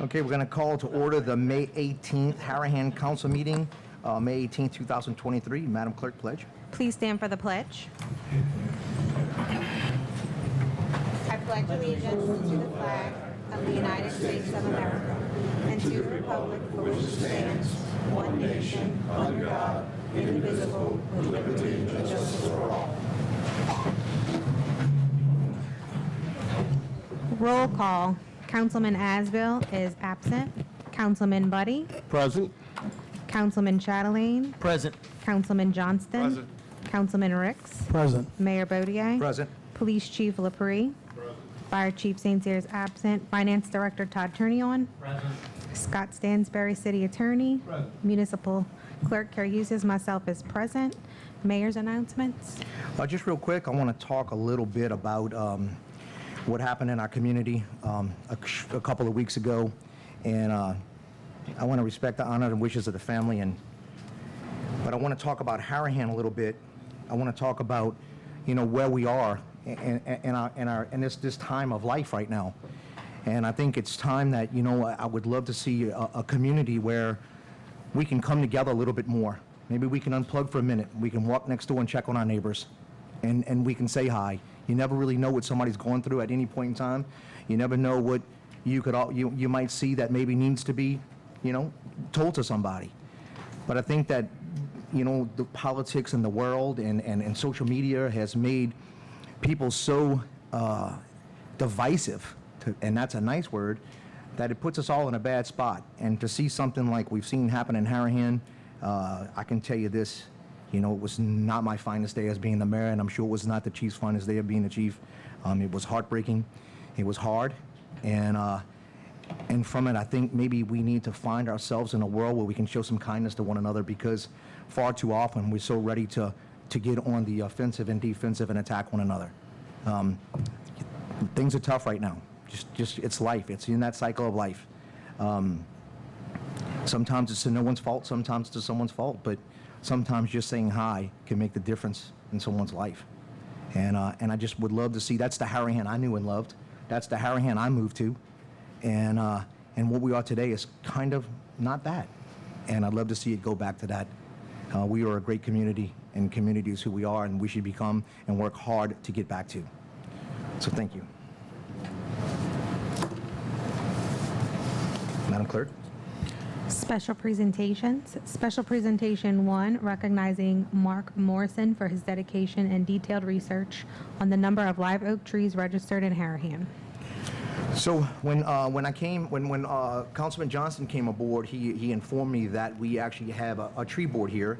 Okay, we're going to call to order the May 18th Harahan Council meeting, May 18th, 2023. Madam Clerk, pledge. Please stand for the pledge. I pledge allegiance to the flag of the United States of America and to the republic for which it stands, one nation, under God, indivisible, with liberty and justice for all. Roll call. Councilman Asbill is absent. Councilman Buddy. Present. Councilman Chatelain. Present. Councilman Johnston. Present. Councilman Ricks. Present. Mayor Baudier. Present. Police Chief LaPree. Fire Chief St. Cyr is absent. Finance Director Todd Turnion. Present. Scott Stansberry, City Attorney. Present. Municipal Clerk Carrie Hughes, myself is present. Mayor's announcements. Just real quick, I want to talk a little bit about what happened in our community a couple of weeks ago. And I want to respect the honor and wishes of the family. But I want to talk about Harahan a little bit. I want to talk about, where we are in this time of life right now. And I think it's time that, I would love to see a community where we can come together a little bit more. Maybe we can unplug for a minute. We can walk next door and check on our neighbors. And we can say hi. You never really know what somebody's going through at any point in time. You never know what you might see that maybe needs to be, told to somebody. But I think that, the politics in the world and social media has made people so divisive, and that's a nice word, that it puts us all in a bad spot. And to see something like we've seen happen in Harahan, I can tell you this, it was not my finest day as being the mayor, and I'm sure it was not the chief's finest day of being the chief. It was heartbreaking. It was hard. And from it, I think maybe we need to find ourselves in a world where we can show some kindness to one another, because far too often we're so ready to get on the offensive and defensive and attack one another. Things are tough right now. Just it's life. It's in that cycle of life. Sometimes it's to no one's fault. Sometimes it's to someone's fault. But sometimes just saying hi can make the difference in someone's life. And I just would love to see, that's the Harahan I knew and loved. That's the Harahan I moved to. And what we are today is kind of not that. And I'd love to see it go back to that. We are a great community, and community is who we are, and we should become and work hard to get back to. So thank you. Madam Clerk. Special presentations. Special presentation 1, recognizing Mark Morrison for his dedication and detailed research on the number of live oak trees registered in Harahan. So when Councilman Johnston came aboard, he informed me that we actually have a tree board here,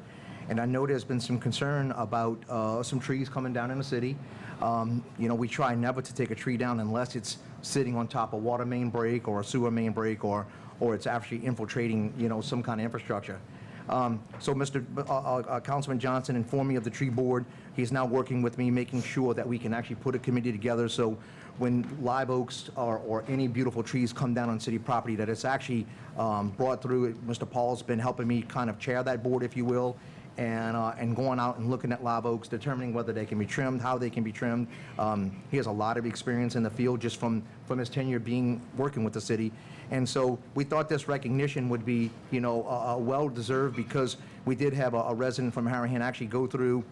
and I know there's been some concern about some trees coming down in the city. We try never to take a tree down unless it's sitting on top of water main break or a sewer main break, or it's actually infiltrating some kind of infrastructure. So Councilman Johnson informed me of the tree board. He's now working with me, making sure that we can actually put a committee together, so when live oaks or any beautiful trees come down on city property, that it's actually brought through. Mr. Paul's been helping me kind of chair that board, if you will, and going out and looking at live oaks, determining whether they can be trimmed, how they can be trimmed. He has a lot of experience in the field just from his tenure working with the city. And so we thought this recognition would be, well-deserved, because we did have a resident from Harahan actually go through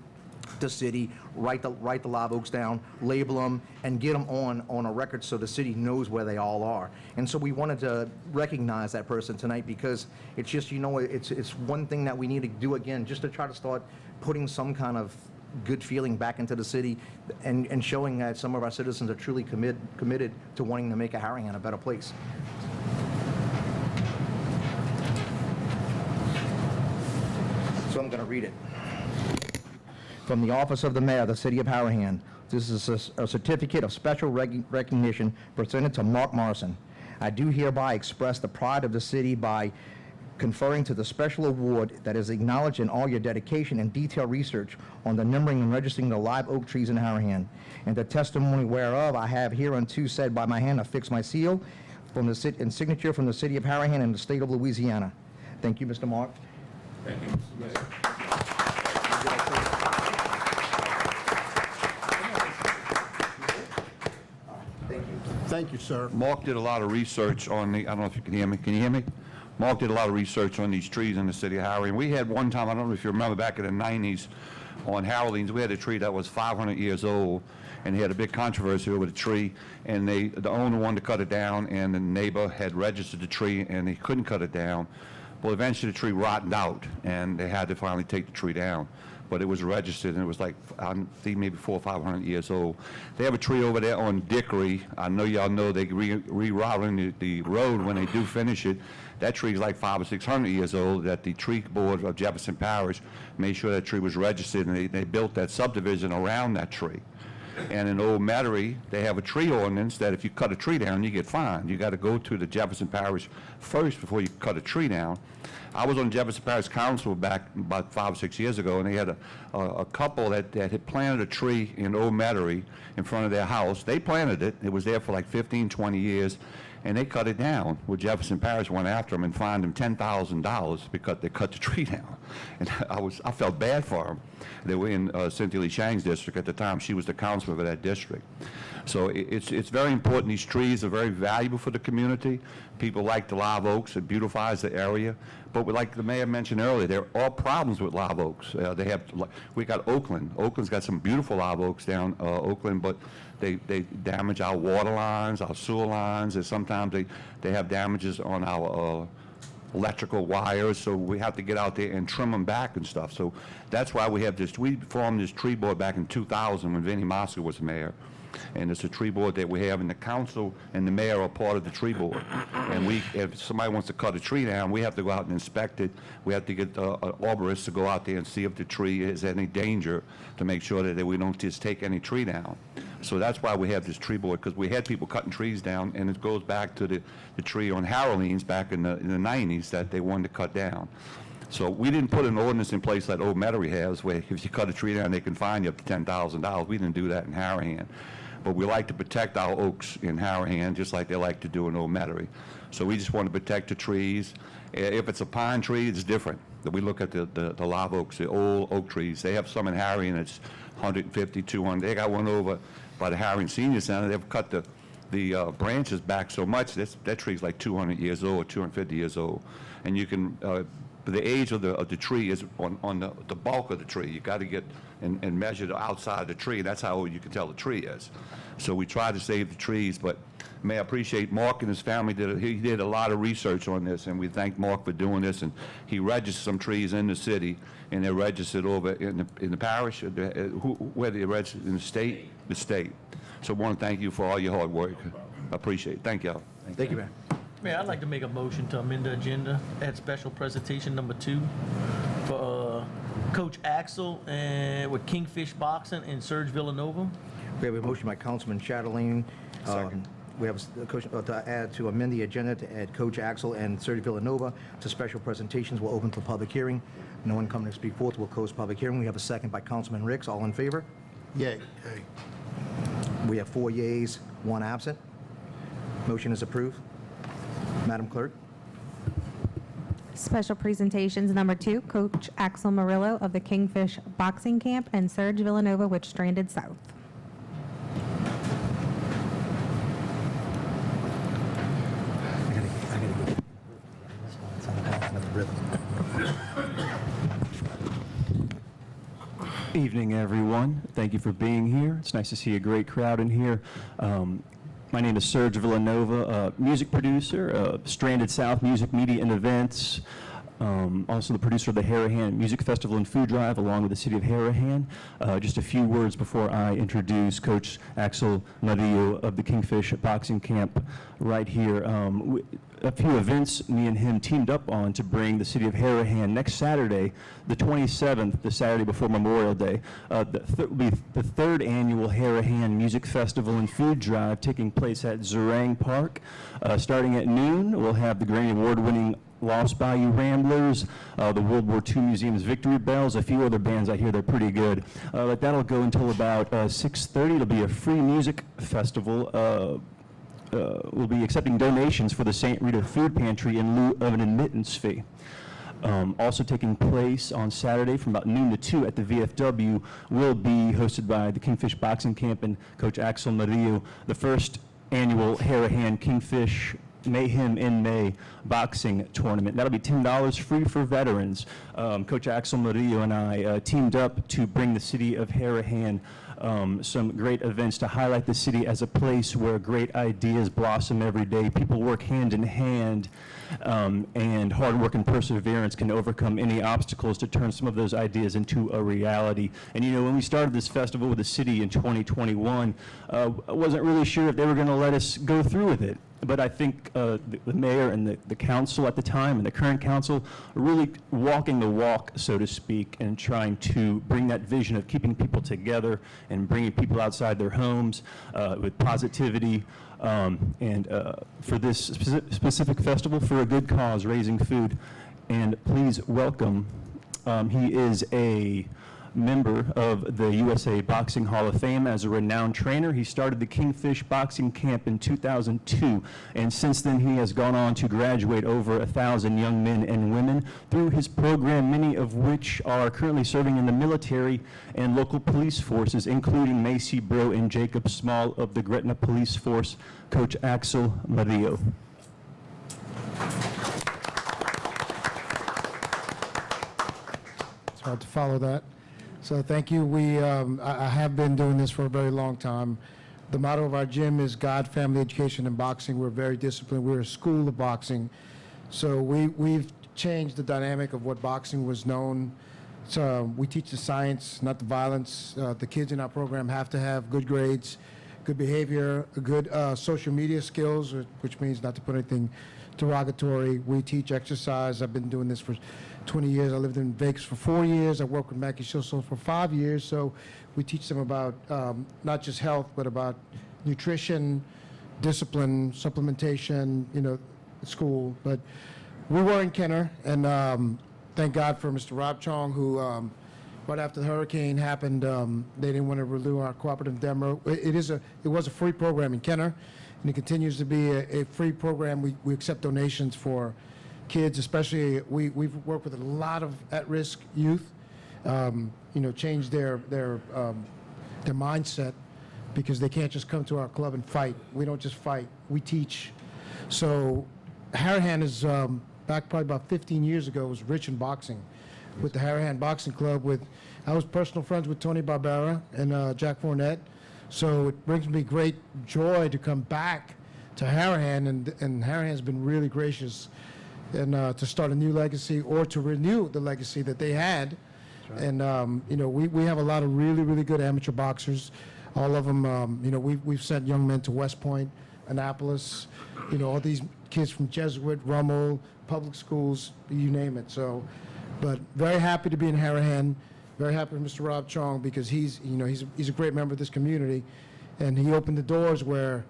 the city, write the live oaks down, label them, and get them on a record so the city knows where they all are. And so we wanted to recognize that person tonight, because it's just, it's one thing that we need to do again, just to try to start putting some kind of good feeling back into the city, and showing that some of our citizens are truly committed to wanting to make a Harahan a better place. So I'm going to read it. From the Office of the Mayor, the City of Harahan, this is a certificate of special recognition presented to Mark Morrison. I do hereby express the pride of the city by conferring to the special award that is acknowledged in all your dedication and detailed research on the numbering and registering the live oak trees in Harahan, and the testimony whereof I have hereunto said by my hand affix my seal from the and signature from the City of Harahan and the state of Louisiana. Thank you, Mr. Mark. Thank you, Mr. Mayor. Thank you, sir. Mark did a lot of research on the, I don't know if you can hear me. Can you hear me? Mark did a lot of research on these trees in the city of Harry. And we had one time, I don't know if you remember back in the 90s, on Harolines, we had a tree that was 500 years old, and he had a big controversy over the tree, and the owner wanted to cut it down, and the neighbor had registered the tree, and he couldn't cut it down. Well, eventually the tree rotted out, and they had to finally take the tree down. But it was registered, and it was like, I think maybe 400 or 500 years old. They have a tree over there on Dickory. I know y'all know they rerouting the road when they do finish it. That tree is like 500 or 600 years old, that the tree board of Jefferson Parish made sure that tree was registered, and they built that subdivision around that tree. And in Old Metairie, they have a tree ordinance that if you cut a tree down, you get fined. You got to go to the Jefferson Parish first before you cut a tree down. I was on Jefferson Parish Council back about 5 or 6 years ago, and they had a couple that had planted a tree in Old Metairie in front of their house. They planted it. It was there for like 15, 20 years, and they cut it down. Well, Jefferson Parish went after them and fined them $10,000 because they cut the tree down. And I felt bad for them. They were in Cynthia Lee Shang's district at the time. She was the councilor for that district. So it's very important. These trees are very valuable for the community. People like the live oaks. It beautifies the area. But like the mayor mentioned earlier, there are problems with live oaks. We got Oakland. Oakland's got some beautiful live oaks down Oakland, but they damage our water lines, our sewer lines, and sometimes they have damages on our electrical wires, so we have to get out there and trim them back and stuff. So that's why we formed this tree board back in 2000 when Vinnie Mosca was mayor. And it's a tree board that we have, and the council and the mayor are part of the tree board. And if somebody wants to cut a tree down, we have to go out and inspect it. We have to get an arborist to go out there and see if the tree is any danger, to make sure that we don't just take any tree down. So that's why we have this tree board, because we had people cutting trees down, and it goes back to the tree on Harolines back in the 90s that they wanted to cut down. So we didn't put an ordinance in place like Old Metairie has, where if you cut a tree down, they can fine you up to $10,000. We didn't do that in Harahan. But we like to protect our oaks in Harahan, just like they like to do in Old Metairie. So we just want to protect the trees. If it's a pine tree, it's different. We look at the live oaks, the old oak trees. They have some in Harahan that's 150, 200. They got one over by the Harahan Senior Center. They've cut the branches back so much that tree's like 200 years old, 250 years old. And you can, the age of the tree is on the bulk of the tree. You got to get and measure the outside of the tree. That's how old you can tell the tree is. So we try to save the trees, but may I appreciate Mark and his family he did a lot of research on this, and we thank Mark for doing this. And he registered some trees in the city, and they're registered over in the parish. Where they registered in the state? The state. So I want to thank you for all your hard work. I appreciate it. Thank y'all. Thank you, man. Mayor, I'd like to make a motion to amend the agenda, add special presentation number 2 for Coach Axel and with Kingfish Boxing and Serge Villanova. We have a motion by Councilman Chatelain. Second. We have to amend the agenda to add Coach Axel and Serge Villanova to special presentations. We'll open to public hearing. No one coming to speak forth. We'll close public hearing. We have a second by Councilman Ricks. All in favor? Yay. We have 4 yeas, 1 absent. Motion is approved. Madam Clerk? Special presentations number 2, Coach Axel Murillo of the Kingfish Boxing Camp and Serge Villanova with Stranded South. Evening, everyone. Thank you for being here. It's nice to see a great crowd in here. My name is Serge Villanova, music producer, Stranded South Music, Media, and Events. Also the producer of the Harahan Music Festival and Food Drive, along with the city of Harahan. Just a few words before I introduce Coach Axel Murillo of the Kingfish Boxing Camp right here. A few events me and him teamed up on to bring the city of Harahan next Saturday, the 27th, the Saturday before Memorial Day. Will be the 3rd annual Harahan Music Festival and Food Drive taking place at Zerang Park. Starting at noon, we'll have the Grammy Award-winning Lost Bayou Ramblers, the World War II Museum's Victory Bells, a few other bands I hear they're pretty good. But that'll go until about 6:30. It'll be a free music festival. We'll be accepting donations for the St. Rita Food Pantry in lieu of an admittance fee. Also taking place on Saturday from about noon to 2 at the VFW will be hosted by the Kingfish Boxing Camp and Coach Axel Murillo, the first annual Harahan Kingfish Mayhem in May boxing tournament. That'll be $10 free for veterans. Coach Axel Murillo and I teamed up to bring the city of Harahan some great events to highlight the city as a place where great ideas blossom every day. People work hand in hand, and hard work and perseverance can overcome any obstacles to turn some of those ideas into a reality. And you know, when we started this festival with the city in 2021, I wasn't really sure if they were going to let us go through with it. But I think the mayor and the council at the time and the current council are really walking the walk, so to speak, and trying to bring that vision of keeping people together and bringing people outside their homes with positivity, and for this specific festival for a good cause, raising food. And please welcome, he is a member of the USA Boxing Hall of Fame as a renowned trainer. He started the Kingfish Boxing Camp in 2002, and since then he has gone on to graduate over 1,000 young men and women through his program, many of which are currently serving in the military and local police forces, including Macy Bro and Jacob Small of the Gretna Police Force. Coach Axel Murillo. It's hard to follow that. So thank you. I have been doing this for a very long time. The motto of our gym is God, Family, Education, and Boxing. We're very disciplined. We're a school of boxing. So we've changed the dynamic of what boxing was known. So we teach the science, not the violence. The kids in our program have to have good grades, good behavior, good social media skills, which means not to put anything derogatory. We teach exercise. I've been doing this for 20 years. I lived in Vegas for 4 years. I worked with Mackie Schilso for 5 years. So we teach them about not just health, but about nutrition, discipline, supplementation, you know, school. But we were in Kenner, and thank God for Mr. Rob Chong, who right after the hurricane happened, they didn't want to renew our cooperative demo. It was a free program in Kenner, and it continues to be a free program. We accept donations for kids, especially we've worked with a lot of at-risk youth, you know, change their mindset, because they can't just come to our club and fight. We don't just fight, we teach. So Harahan is back probably about 15 years ago, was rich in boxing with the Harahan Boxing Club. I was personal friends with Tony Barbera and Jack Fournette. So it brings me great joy to come back to Harahan, and Harahan's been really gracious, and to start a new legacy or to renew the legacy that they had. Right. And you know, we have a lot of really, really good amateur boxers. All of them, you know, we've sent young men to West Point, Annapolis, you know, all these kids from Jesuit, Rummel, public schools, you name it. So, but very happy to be in Harahan. Very happy with Mr. Rob Chong, because he's a great member of this community, and he opened the doors where,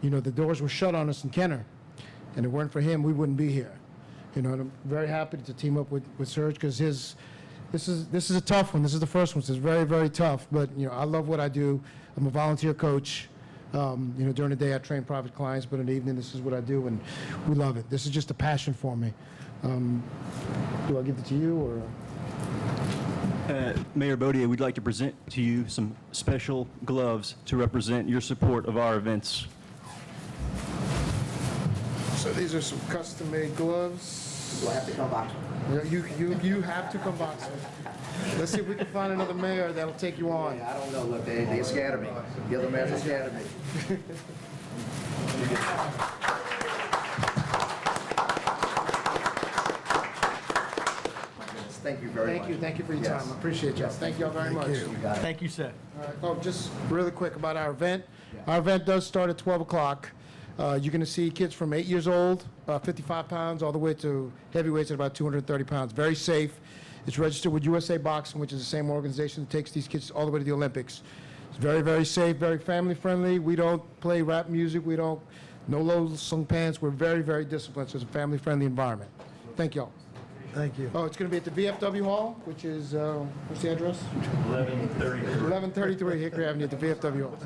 you know, the doors were shut on us in Kenner, and if it weren't for him, we wouldn't be here. You know, and I'm very happy to team up with Serge, because this is a tough one. This is the first one, so it's very, very tough. But you know, I love what I do. I'm a volunteer coach. You know, during the day I train private clients, but in the evening this is what I do, and we love it. This is just a passion for me. Do I give it to you, or? Mayor Bodier, we'd like to present to you some special gloves to represent your support of our events. So these are some custom-made gloves. Do I have to come back? You have to come boxing. Let's see if we can find another mayor that'll take you on. I don't know, look, they scared me. The other mayors are scared of me. Thank you very much. Thank you for your Yes. time. I appreciate y'all. Thank y'all very much. You got it. Thank you, sir. All right. Oh, just really quick about our event. Our event does start at 12 o'clock. You're going to see kids from 8 years old, 55 pounds, all the way to heavyweights at about 230 pounds. Very safe. It's registered with USA Boxing, which is the same organization that takes these kids all the way to the Olympics. It's very, very safe, very family friendly. We don't play rap music. No low-sung pants. We're very, very disciplined. So it's a family friendly environment. Thank y'all. Thank you. Oh, it's going to be at the VFW Hall, which is, what's the address? 1133 Hickory Avenue at the VFW Hall.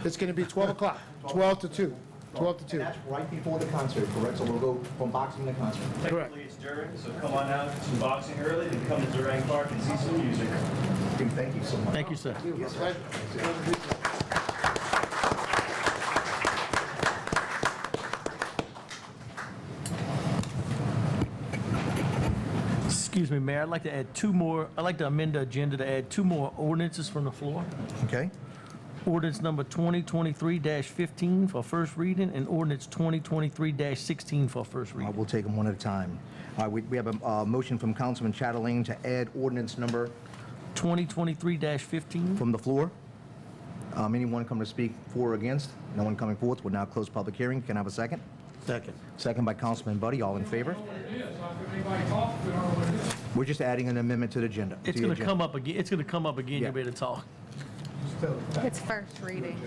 It's going to be 12 o'clock, 12 to 2. 12 to 2. And that's right before the concert, correct? So we'll go from boxing to concert. Correct. Technically, it's during, so come on out, some boxing early, then come to Durang Park and see some music. Thank you so much. Thank you, sir. Yes, pleasure. Excuse me, Mayor, I'd like to add two more, I'd like to amend the agenda to add two more ordinances from the floor. Okay? Ordinance number 2023-15 for first reading and ordinance 2023-16 for first reading. We'll take them one at a time. We have a motion from Councilman Chatelain to add ordinance number 2023-15. from the floor. Anyone come to speak for or against? No one coming forth. We'll now close public hearing. Can I have a second? Second. Second by Councilman Buddy. All in favor? We're just adding an amendment to the agenda. It's going to come up again, it's going to come up again, Yeah. you'll be able to talk. It's first reading.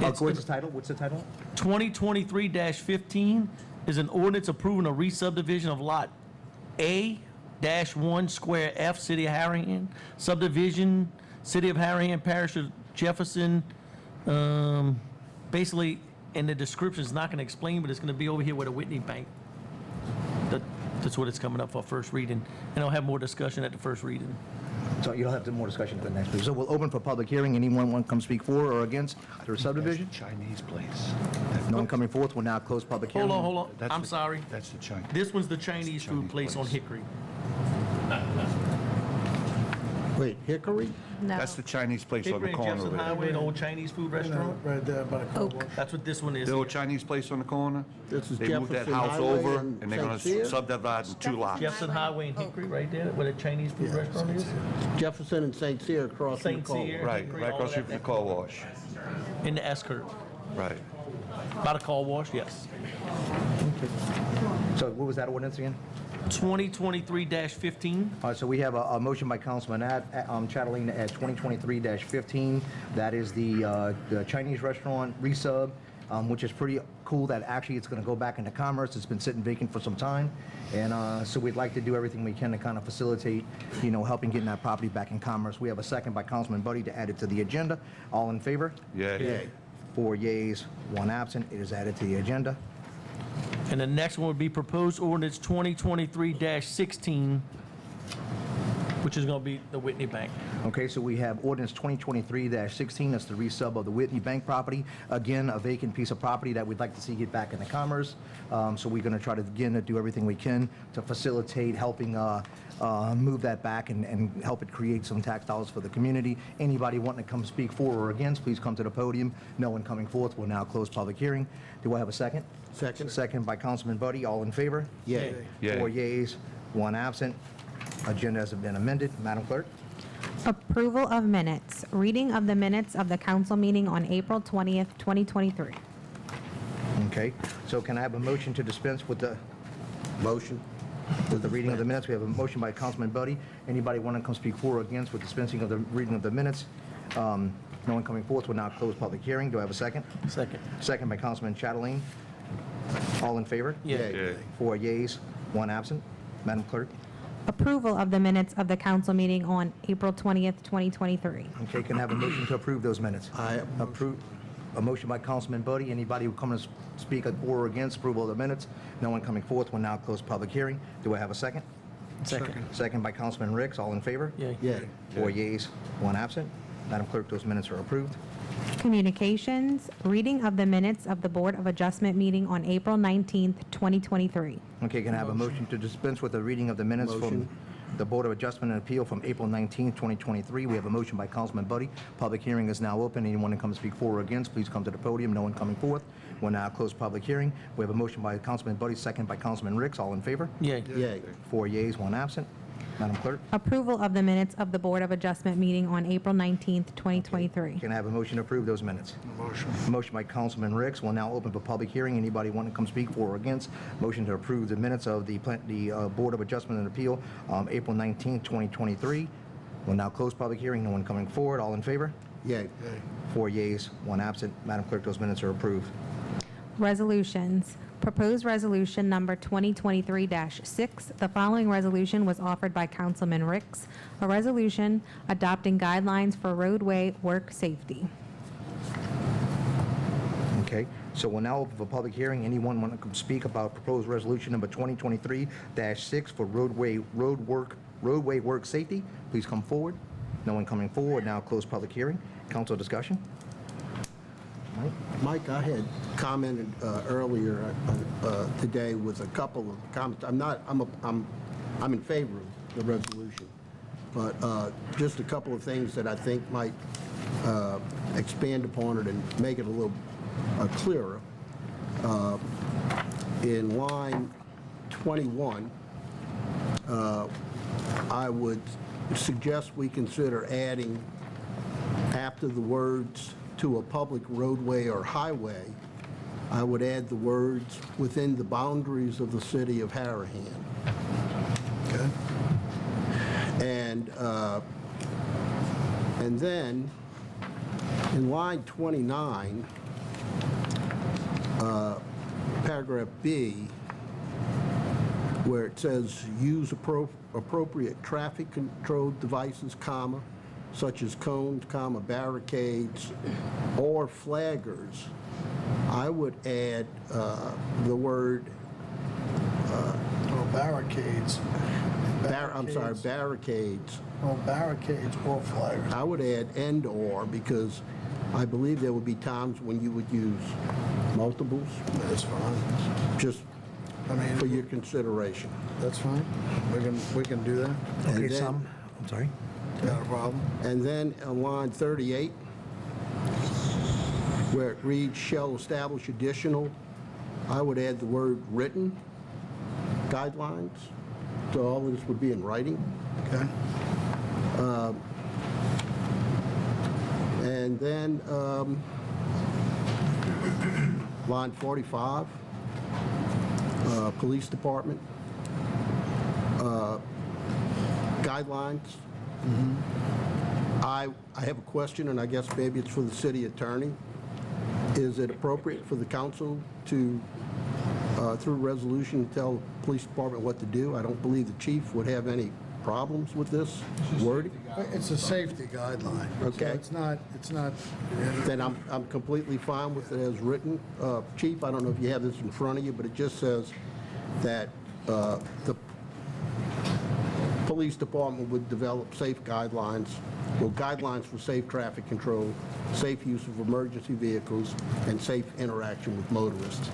What's the title? What's the title? 2023-15 is an ordinance approving a re-subdivision of Lot A-1 Square F, City of Harahan, subdivision, City of Harahan, Parish of Jefferson. Basically, and the description is not going to explain, but it's going to be over here with a Whitney Bank. That's what it's coming up for first reading, and I'll have more discussion at the first reading. So you'll have more discussion at the next meeting. So we'll open for public hearing. Anyone want to come speak for or against the subdivision? Chinese place. No one coming forth. We'll now close public hearing. Hold on, I'm sorry. That's the Chinese. This one's the Chinese food Chinese place on place. Hickory. Wait, Hickory? No. That's the Chinese place on Hickory the and corner Jefferson over there. Highway, the old Chinese food restaurant. Right there by the car Oak. wash. That's what this one is. The old here. Chinese place on the corner? This is They moved that Jefferson house Highway over, and and they're gonna St. Cyr? subdivide in two lots. Jefferson Highway and Hickory, right there, where the Chinese food restaurant is. Jefferson and St. Cyr across from the St. car Cyr. wash. Right, Hickory, right all across of the street that from the car wash. In the S curve. Right. By the car wash, yes. So what was that ordinance again? 2023-15. All right, so we have a motion by Councilman Chatelain to add 2023-15. That is the Chinese restaurant resub, which is pretty cool that actually it's going to go back into commerce. It's been sitting vacant for some time. And so we'd like to do everything we can to kind of facilitate, helping getting that property back in commerce. We have a second by Councilman Buddy to add it to the agenda. All in favor? Yeah. 4 yeas, 1 absent. It is added to the agenda. And the next one would be proposed ordinance 2023-16, which is going to be the Whitney Bank. Okay, so we have ordinance 2023-16, that's the resub of the Whitney Bank property. Again, a vacant piece of property that we'd like to see get back into commerce. So we're going to try to, again, to do everything we can to facilitate helping move that back and help it create some tax dollars for the community. Anybody wanting to come speak for or against, please come to the podium. No one coming forth. We'll now close public hearing. Do I have a second? Second. Second by Councilman Buddy. All in favor? Yay. Yay. 4 yeas, 1 absent. Agenda has been amended. Madam Clerk? Approval of minutes. Reading of the minutes of the council meeting on April 20th, 2023. Okay, so can I have a motion to dispense with the Motion. reading of the minutes? We have a motion by Councilman Buddy. Anybody want to come speak for or against with dispensing of the reading of the minutes? No one coming forth. We'll now close public hearing. Do I have a second? Second. Second by Councilman Chatelain. All in favor? Yeah. 4 yeas, 1 absent. Madam Clerk? Approval of the minutes of the council meeting on April 20th, 2023. Okay, can I have a motion to approve those minutes? I Approve. A motion by Councilman Buddy. Anybody who comes to speak for or against approval of the minutes? No one coming forth. We'll now close public hearing. Do I have a second? Second. Second by Councilman Ricks. All in favor? Yeah. Yay. 4 yeas, 1 absent. Madam Clerk, those minutes are approved. Communications. Reading of the minutes of the Board of Adjustment meeting on April 19th, 2023. Okay, can I have a motion to dispense with the reading of the minutes from Motion. the Board of Adjustment and Appeal from April 19th, 2023? We have a motion by Councilman Buddy. Public hearing is now open. Anyone to come speak for or against, please come to the podium. No one coming forth. We'll now close public hearing. We have a motion by Councilman Buddy, second by Councilman Ricks. All in favor? Yeah. Yay. 4 yeas, 1 absent. Madam Clerk? Approval of the minutes of the Board of Adjustment meeting on April 19th, 2023. Can I have a motion to approve those minutes? Motion by Councilman Ricks. We'll now open for public hearing. Anybody want to come speak for or against? Motion to approve the minutes of the Board of Adjustment and Appeal, April 19th, 2023. We'll now close public hearing. No one coming forward. All in favor? Yay. 4 yeas, 1 absent. Madam Clerk, those minutes are approved. Resolutions. Proposed resolution number 2023-6. The following resolution was offered by Councilman Ricks. A resolution adopting guidelines for roadway work safety. Okay, so we'll now open for public hearing. Anyone want to come speak about proposed resolution number 2023-6 for roadway work safety? Please come forward. No one coming forward. Now close public hearing. Council discussion. Mike, I had commented earlier today with a couple of comments. I'm in favor the resolution. But just a couple of things that I think might expand upon it and make it a little clearer. In line 21, I would suggest we consider adding after the words "to a public roadway or highway," I would add the words "within the boundaries of the city of Harahan." Okay. And then, in line 29, paragraph B, where it says, "use appropriate traffic control devices, comma, such as cones, comma, barricades, or flaggers," I would add the word, Well, barricades. barricades. Well, barricades or flaggers. I would add "and/or" because I believe there would be times when you would use multiples, That's fine. just I mean, for your consideration. that's fine. We can do that. And Okay, then- Sam, I'm sorry. Not a problem. And then on line 38, where it reads, "shall establish additional," I would add the word "written guidelines." So all of this would be in writing. Okay. And then line 45, Police Department, guidelines. I have a question, and I guess maybe it's for the city attorney. Is it appropriate for the council to, through resolution, tell the police department what to do? I don't believe the chief would have any problems with this wording. It's a safety guideline. So Okay. it's not, Then I'm completely fine with it as written. Chief, I don't know if you have this in front of you, but it just says that the police department would develop safe guidelines, well, guidelines for safe traffic control, safe use of emergency vehicles, and safe interaction with motorists.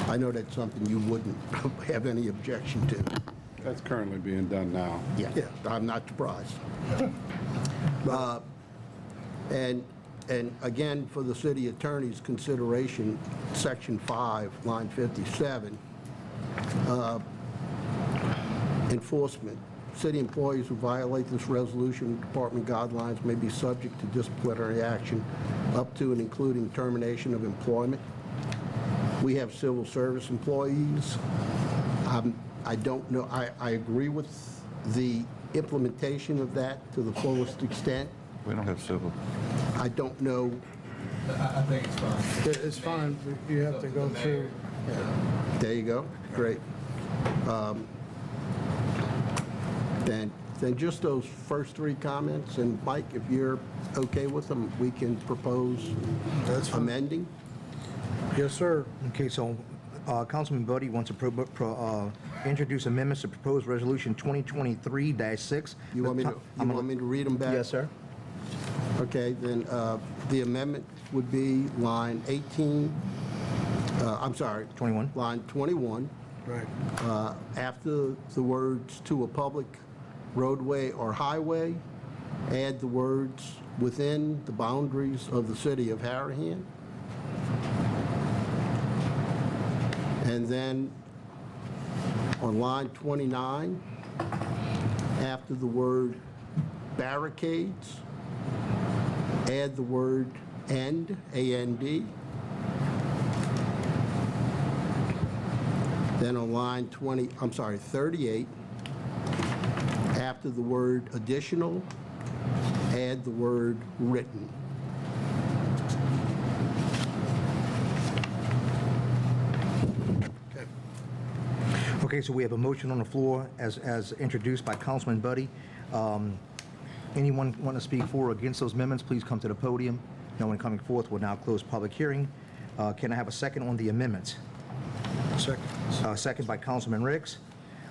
I know that's something you wouldn't have any objection to. That's currently being done now. Yeah, I'm not surprised. And again, for the city attorney's consideration, Section 5, line 57, enforcement. City employees who violate this resolution, department guidelines may be subject to disciplinary action up to and including termination of employment. We have civil service employees. I don't know, I agree with the implementation of that to the fullest extent. We don't have civil. I don't know, it's fine. You have to go through. there you go, great. Then just those first three comments, and Mike, if you're okay with them, we can propose That's fine. amending. Yes, sir. Okay, so Councilman Buddy wants to introduce amendments to proposed resolution 2023-6. You want me to read them back? Yes, sir. Okay, then the amendment would be line 18, I'm sorry. 21. Line 21, Right. after the words "to a public roadway or highway," add the words "within the boundaries of the city of Harahan." And then on line 29, after the word "barricades," add the word "and," A-N-D. Then on line 38, after the word "additional," add the word "written." Okay, so we have a motion on the floor as introduced by Councilman Buddy. Anyone want to speak for or against those amendments, please come to the podium. No one coming forth will now close public hearing. Can I have a second on the amendments? Second. Second by Councilman Ricks.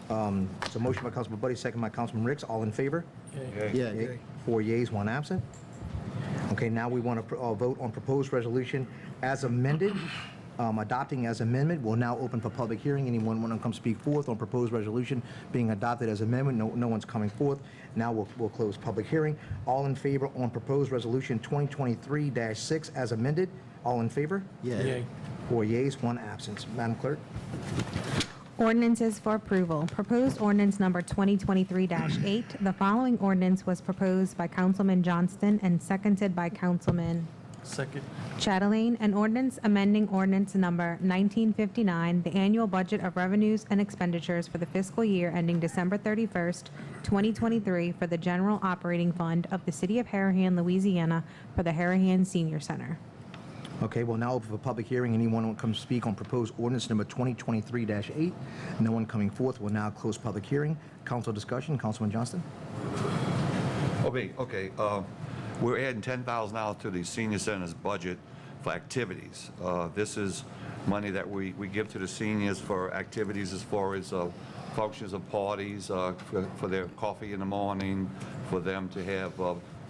So motion by Councilman Buddy, second by Councilman Ricks. All in favor? Yeah, Yea. 4 yeas, 1 absent. Okay, now we want to vote on proposed resolution as amended. adopting as amendment. Will now open for public hearing. Anyone want to come speak forth on proposed resolution being adopted as amendment? No one's coming forth. Now we'll close public hearing. All in favor on proposed resolution 2023-6 as amended? All in favor? Yay. 4 yeas, 1 absence. Madam Clerk? Ordinances for approval. Proposed ordinance number 2023-8. The following ordinance was proposed by Councilman Johnston and seconded by Councilman Second. Chatelain, an ordinance amending ordinance number 1959, the annual budget of revenues and expenditures for the fiscal year ending December 31st, 2023 for the general operating fund of the City of Harahan, Louisiana for the Harahan Senior Center. Okay, we'll now open for public hearing. Anyone want to come speak on proposed ordinance number 2023-8? No one coming forth. We'll now close public hearing. Council discussion. Councilman Johnston? Okay, we're adding $10,000 to the senior center's budget for activities. This is money that we give to the seniors for activities as far as functions of parties, for their coffee in the morning, for them to have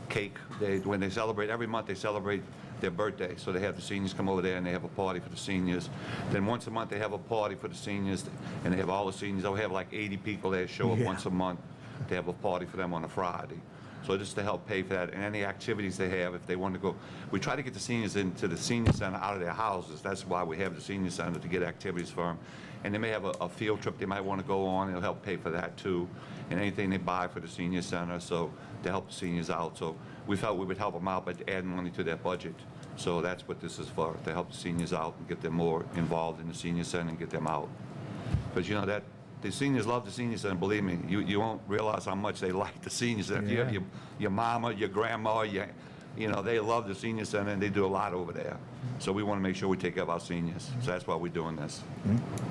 cake. When they celebrate, every month they celebrate their birthday, so they have the seniors come over there and they have a party for the seniors. Then once a month they have a party for the seniors, and they have all the seniors. They'll have like 80 people there show up once a month. They have a party for them on a Friday. So just to help pay for that, and any activities they have, if they want to go. We try to get the seniors into the senior center out of their houses. That's why we have the senior center, to get activities for them. And they may have a field trip they might want to go on. It'll help pay for that too. And anything they buy for the senior center, so to help the seniors out. So we felt we would help them out by adding money to their budget. So that's what this is for, to help the seniors out and get them more involved in the senior center and get them out. Because you know that the seniors love the senior center, believe me. You won't realize how much they like the senior center. If you have your mama, your grandma, you know, they love the senior center, and they do a lot over there. So we want to make sure we take care of our seniors. So that's why we're doing this.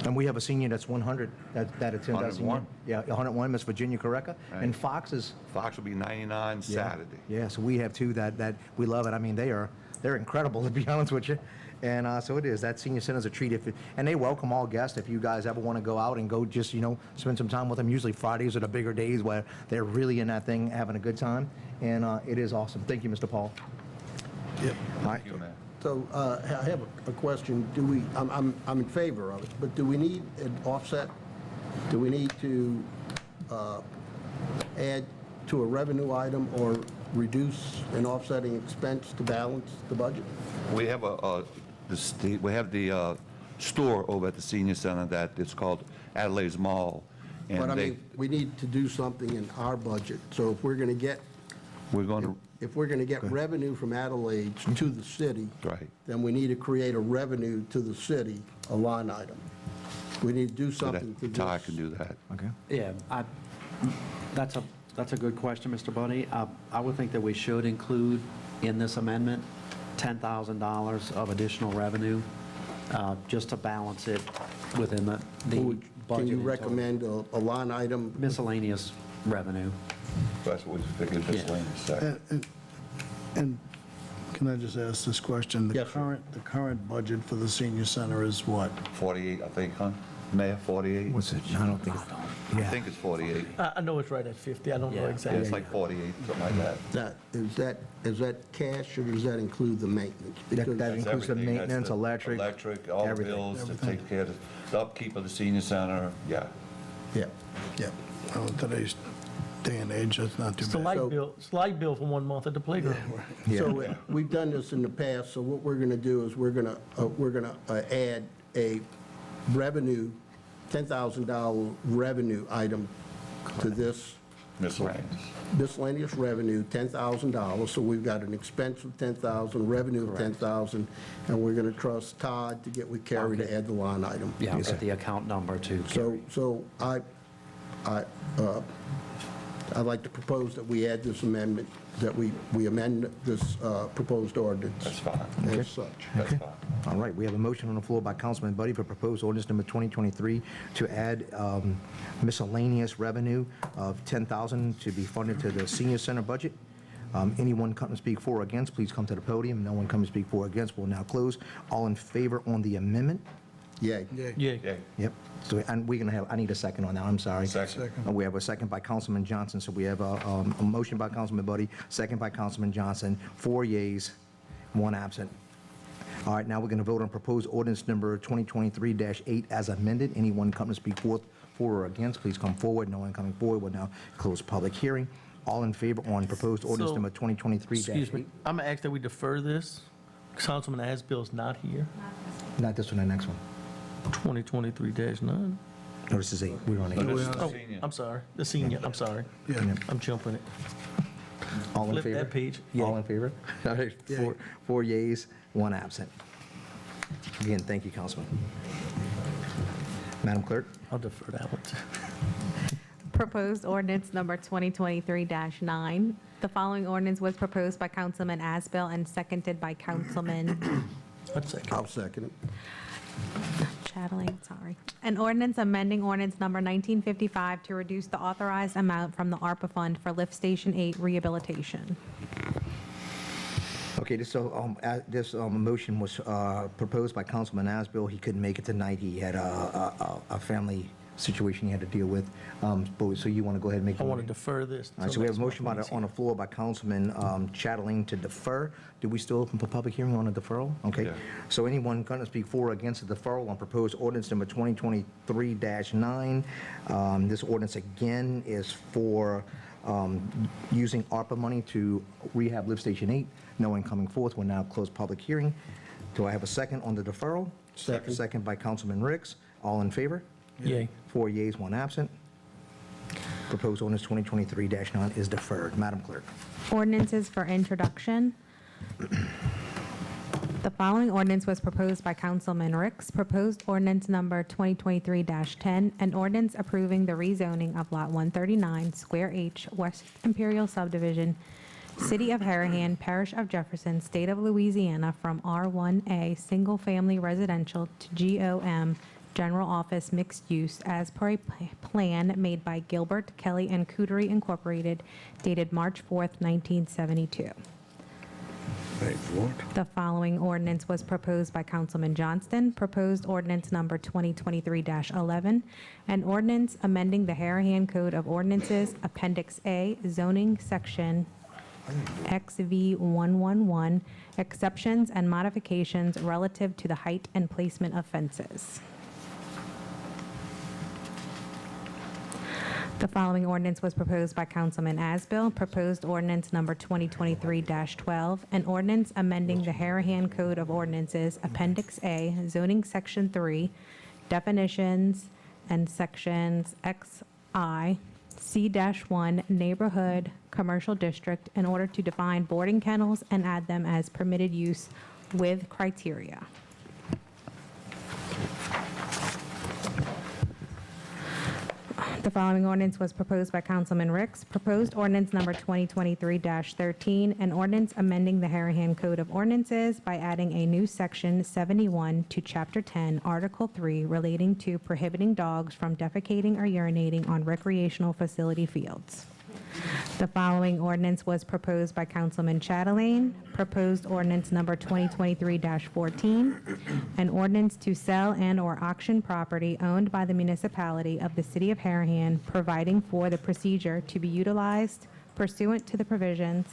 And we have a senior that's 100 that attends that senior. 101. Yeah, 101, Miss Virginia Correca. Right. And Fox is... Fox will be 99 Saturday. Yeah, so we have two that we love it. I mean, they're incredible, to be honest with you. And so it is. That senior center's a treat. And they welcome all guests. If you guys ever want to go out and go just, spend some time with them, usually Fridays are the bigger days where they're really in that thing having a good time. And it is awesome. Thank you, Mr. Paul. Yep. All right. Thank you, man. So I have a question. I'm in favor of it, but do we need an offset? Do we need to add to a revenue item or reduce an offsetting expense to balance the budget? We have the store over at the senior center that it's called Adelaide's Mall. And But I mean, we need to do something in our budget. So if we're going to get revenue from Adelaide to the city, Right. then we need to create a revenue to the city, a line item. We need to do so something to that this. Ty can do that. Okay. Yeah, that's a good question, Mr. Buddy. I would think that we should include in this amendment $10,000 of additional revenue, just to balance it within the budget. Can you in total. recommend a line item? Miscellaneous revenue. That's what we figured this Yeah. lane said. And can I just ask this question? Yes, sir. The current budget for the senior center is what? 48, I think, huh? Mayor, 48? What's it? I don't think. I think it's 48. I know it's right at 50. I don't know Yeah. Yeah, exactly. it's like 48, something like that. Is that cash, or does that include the maintenance? That Because includes the Everything. That's maintenance, the electric, all the everything. bills to take care of the upkeep of the senior center, yeah. Yeah. Yeah. Well, today's day and age, that's not too It's a bad. light bill for 1 month at the playground. So we've done this in the past, so what we're going to do is we're going to add a revenue, $10,000 revenue item to this Miscellaneous. miscellaneous revenue, $10,000. So we've got an expense of $10,000, revenue of $10,000, and we're going to trust Todd to get with Carrie to add the line item. Yeah, I'll get the account number too. So I'd like to propose that we add this amendment, that we amend this proposed ordinance. That's fine. As such. That's fine. All right, we have a motion on the floor by Councilman Buddy for proposed ordinance number 2023 to add miscellaneous revenue of $10,000 to be funded to the senior center budget. Anyone come to speak for or against, please come to the podium. No one come to speak for or against, we'll now close. All in favor on the amendment? Yay. Yeah. Yeah. Yep. So, and we're going to have, I need a second on that, I'm sorry. Second. We have a second by Councilman Johnson, so we have a motion by Councilman Buddy, second by Councilman Johnson, 4 yeas, 1 absent. All right, now we're going to vote on proposed ordinance number 2023-8 as amended. Anyone come to speak for or against, please come forward. No one coming forward, we'll now close public hearing. All in favor on proposed ordinance So, number 2023-8? Excuse me, I'm gonna ask that we defer this. Councilman Asbill's not here. Not this one, the next one. 2023-9. No, this is 8. We're on 8. Oh, I'm sorry, the senior, I'm sorry. Yeah. I'm jumping it. All in Flip favor? that page. All Yay. in favor? All right, four yeas, 1 absent. Again, thank you, Councilman. Madam Clerk? I'll defer that one. Proposed ordinance number 2023-9. The following ordinance was proposed by Councilman Asbill and seconded by Councilman One second. I'll second it. Chatelain, sorry. An ordinance amending ordinance number 1955 to reduce the authorized amount from the ARPA fund for Lift Station 8 rehabilitation. Okay, this motion was proposed by Councilman Asbill. He couldn't make it tonight. He had a family situation he had to deal with. So you want to go ahead and make I a want to motion? defer this. All right, so we have a motion on the floor by Councilman Chatelain to defer. Do we still open for public hearing on a deferral? Okay. Yeah. So anyone going to speak for or against the deferral on proposed ordinance number 2023-9? This ordinance, again, is for using ARPA money to rehab Lift Station 8. No one coming forth. We'll now close public hearing. Do I have a second on the deferral? Second. Second by Councilman Ricks. All in favor? Yay. 4 yeas, 1 absent. Proposed ordinance 2023-9 is deferred. Madam Clerk. Ordinances for introduction. The following ordinance was proposed by Councilman Ricks. Proposed ordinance number 2023-10, an ordinance approving the rezoning of Lot 139, Square H, West Imperial Subdivision, City of Harahan, Parish of Jefferson, State of Louisiana, from R1A Single Family Residential to GOM General Office Mixed Use as per a plan made by Gilbert, Kelly, and Cootery Incorporated, dated March 4th, 1972. The following ordinance was proposed by Councilman Johnston. Proposed ordinance number 2023-11, an ordinance amending the Harahan Code of Ordinances, Appendix A, zoning section XV 111, exceptions and modifications relative to the height and placement of fences. The following ordinance was proposed by Councilman Asbill. Proposed ordinance number 2023-12, an ordinance amending the Harahan Code of Ordinances, Appendix A, zoning section 3, definitions and sections XI, C-1, neighborhood commercial district, in order to define boarding kennels and add them as permitted use with criteria. The following ordinance was proposed by Councilman Ricks. Proposed ordinance number 2023-13, an ordinance amending the Harahan Code of Ordinances by adding a new section 71 to Chapter 10, Article 3, relating to prohibiting dogs from defecating or urinating on recreational facility fields. The following ordinance was proposed by Councilman Chatelain. Proposed ordinance number 2023-14, an ordinance to sell and/or auction property owned by the municipality of the City of Harahan, providing for the procedure to be utilized pursuant to the provisions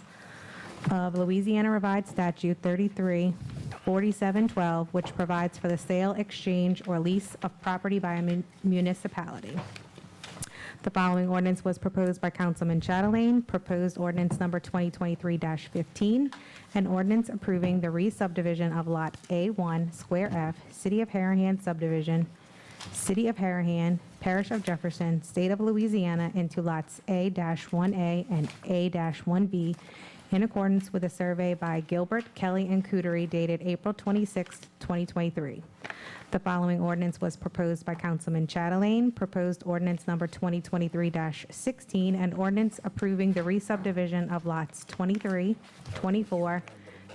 of Louisiana Revised Statute 33-4712, which provides for the sale, exchange, or lease of property by a municipality. The following ordinance was proposed by Councilman Chatelain. Proposed ordinance number 2023-15, an ordinance approving the re-subdivision of Lot A1, Square F, City of Harahan subdivision, City of Harahan, Parish of Jefferson, State of Louisiana, into lots A-1A and A-1B, in accordance with a survey by Gilbert, Kelly, and Cootery dated April 26, 2023. The following ordinance was proposed by Councilman Chatelain. Proposed ordinance number 2023-16, an ordinance approving the re-subdivision of lots 23, 24,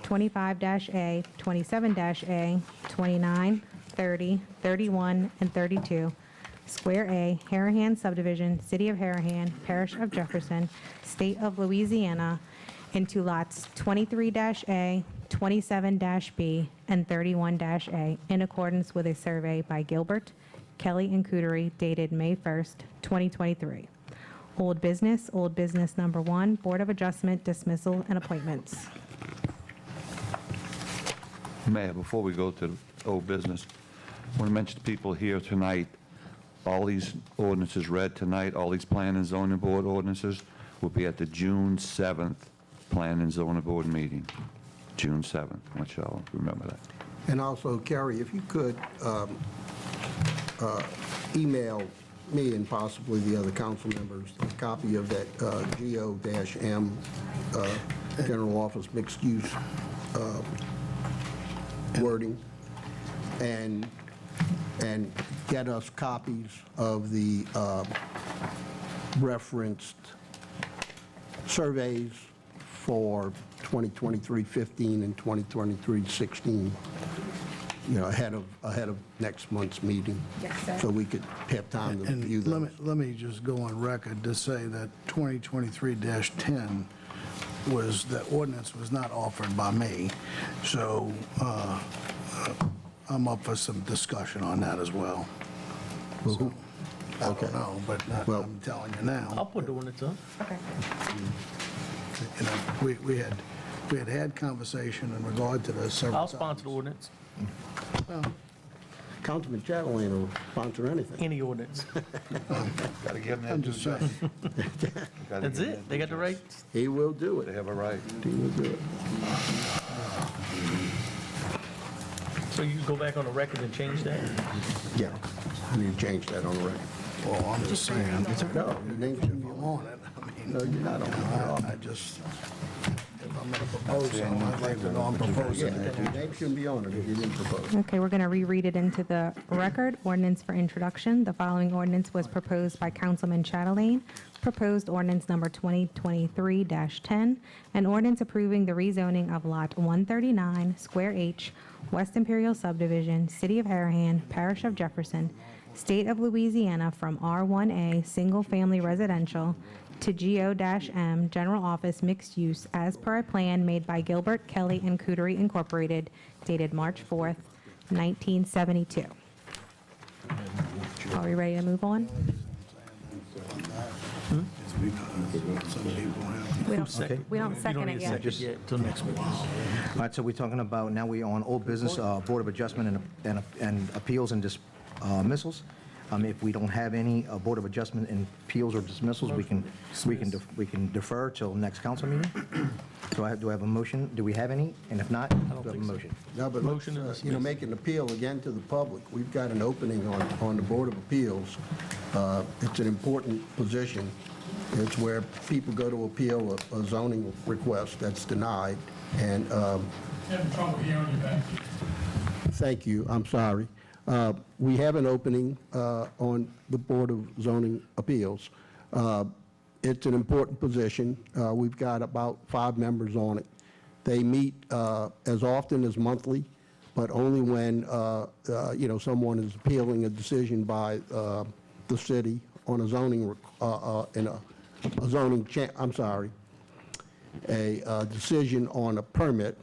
25-A, 27-A, 29, 30, 31, and 32, Square A, Harahan subdivision, City of Harahan, Parish of Jefferson, State of Louisiana, into lots 23-A, 27-B, and 31-A, in accordance with a survey by Gilbert, Kelly, and Cootery dated May 1st, 2023. Old business number 1, Board of Adjustment dismissal and appointments. Mayor, before we go to the old business, I want to mention to people here tonight, all these ordinances read tonight, all these Planning and Zoning Board ordinances will be at the June 7th Planning and Zoning Board meeting. June 7th. I want y'all to remember that. And also, Kerry, if you could email me and possibly the other council members a copy of that GO-M General Office Mixed Use wording, and get us copies of the referenced surveys for 2023-15 and 2023-16, ahead of next month's meeting. Yes, sir. So we could have time to review And those. let me just go on record to say that 2023-10 was, the ordinance was not offered by me, so I'm up for some discussion on that as well. So, I don't Okay. know, but Well- I'm telling you now. I'll put the ordinance up. Okay. We had conversation in regard to this several I'll times. sponsor the ordinance, Councilman Chatelain will sponsor anything. any ordinance. Got to give them I'm just saying. That's it. They got the right. He will do They it. have a right. He will do it. So you go back on the record and change that? Yeah, I need to change that on the record. Well, I'm just saying, No, your name shouldn't be I'm on. on it. I mean, No, you're not on it. I just, if I'm going to propose something, I'd like to know I'm proposing Yeah, it. your name shouldn't be on it if you didn't propose. Okay, we're going to reread it into the record. Ordinance for introduction. The following ordinance was proposed by Councilman Chatelain. Proposed ordinance number 2023-10, an ordinance approving the rezoning of Lot 139, Square H, West Imperial Subdivision, City of Harahan, Parish of Jefferson, State of Louisiana from R1A Single Family Residential to GO-M General Office Mixed Use as per a plan made by Gilbert, Kelly, and Cootery Incorporated, dated March 4th, 1972. Are we ready to move on? We don't second it You don't yet. need a second yet, till next week. All right, so we're talking about, now we're on old business, Board of Adjustment and Appeals and dismissals. If we don't have any Board of Adjustment and Appeals or dismissals, we can defer till next council meeting. Do I have a motion? Do we have any? And if not, do I have a motion? No, but let's, Motion to dismiss. make an appeal again to the public. We've got an opening on the Board of Appeals. It's an important position. It's where people go to appeal a zoning request that's denied, and Having trouble hearing you back. thank you, I'm sorry. We have an opening on the Board of Zoning Appeals. It's an important position. We've got about 5 members on it. They meet as often as monthly, but only when, someone is appealing a decision by the city on a zoning, a decision on a permit.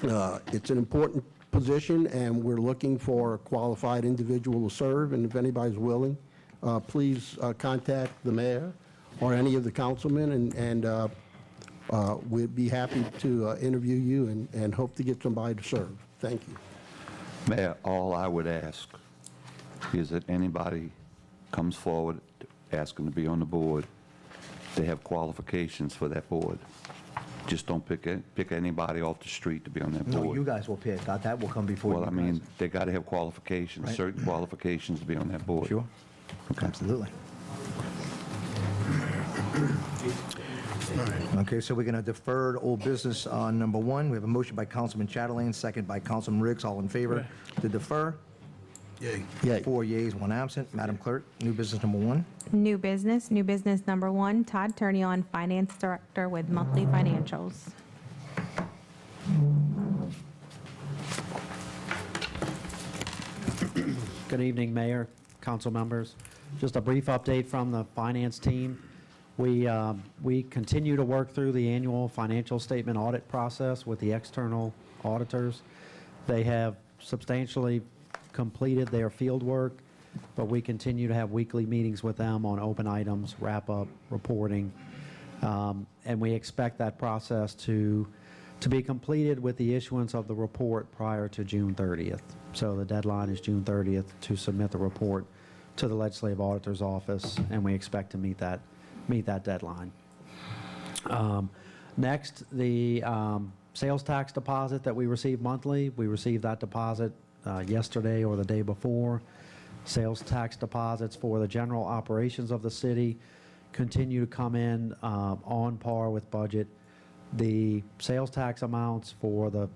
It's an important position, and we're looking for a qualified individual to serve, and if anybody's willing, please contact the mayor or any of the councilmen, and we'd be happy to interview you and hope to get somebody to serve. Thank you. Mayor, all I would ask is that anybody comes forward asking to be on the board, they have qualifications for that board. Just don't pick anybody off the street to be on that board. No, you guys will pick. That will come before you Well, I guys. mean, they got to have qualifications, Right. certain qualifications to be on that board. Sure? Absolutely. Okay, so we're going to defer to old business number 1. We have a motion by Councilman Chatelain, second by Councilman Riggs. All in favor to defer? Yay. Yay. 4 yeas, 1 absent. Madam Clerk, new business number 1. New business number 1, Todd Turnion, Finance Director with monthly financials. Good evening, Mayor, council members. Just a brief update from the finance team. We continue to work through the annual financial statement audit process with the external auditors. They have substantially completed their field work, but we continue to have weekly meetings with them on open items, wrap-up, reporting, and we expect that process to to be completed with the issuance of the report prior to June 30th. So the deadline is June 30th to submit the report to the Legislative Auditor's Office, and we expect to meet that deadline. Next, the sales tax deposit that we receive monthly, we received that deposit yesterday or the day before. Sales tax deposits for the general operations of the city continue to come in on par with budget. The sales tax amounts for the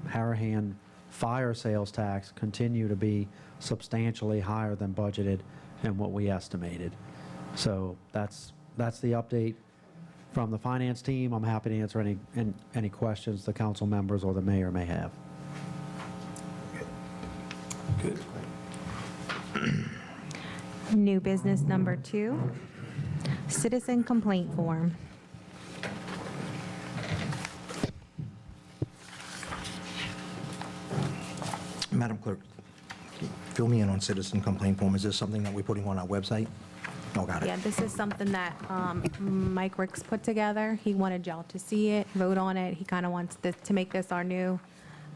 Harahan fire sales tax continue to be substantially higher than budgeted and what we estimated. So that's the update from the finance team. I'm happy to answer any questions the council members or the mayor may have. New business number 2, citizen complaint form. Madam Clerk, fill me in on citizen complaint form. Is this something that we're putting on our website? Oh, got it. Yeah, this is something that Mike Ricks put together. He wanted y'all to see it, vote on it. He kind of wants to make this our new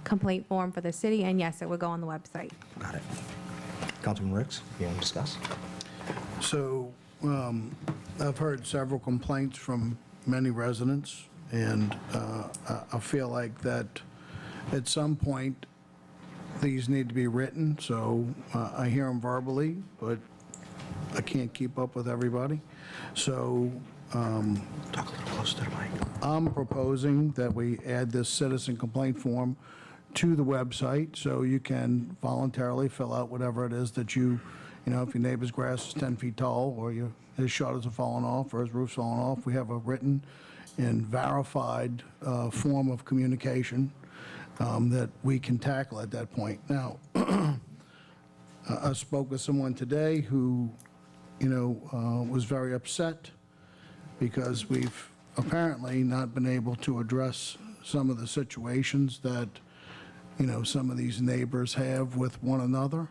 complaint form for the city, and yes, it would go on the website. Got it. Councilman Ricks, you want to discuss? So I've heard several complaints from many residents, and I feel like that at some point, these need to be written, so I hear them verbally, but I can't keep up with everybody. So Talk a little closer to the mic. I'm proposing that we add this citizen complaint form to the website, so you can voluntarily fill out whatever it is that you know, if your neighbor's grass is 10 feet tall, or his shutters are falling off, or his roof's falling off, we have a written and verified form of communication that we can tackle at that point. Now, I spoke with someone today who, was very upset because we've apparently not been able to address some of the situations that, some of these neighbors have with one another,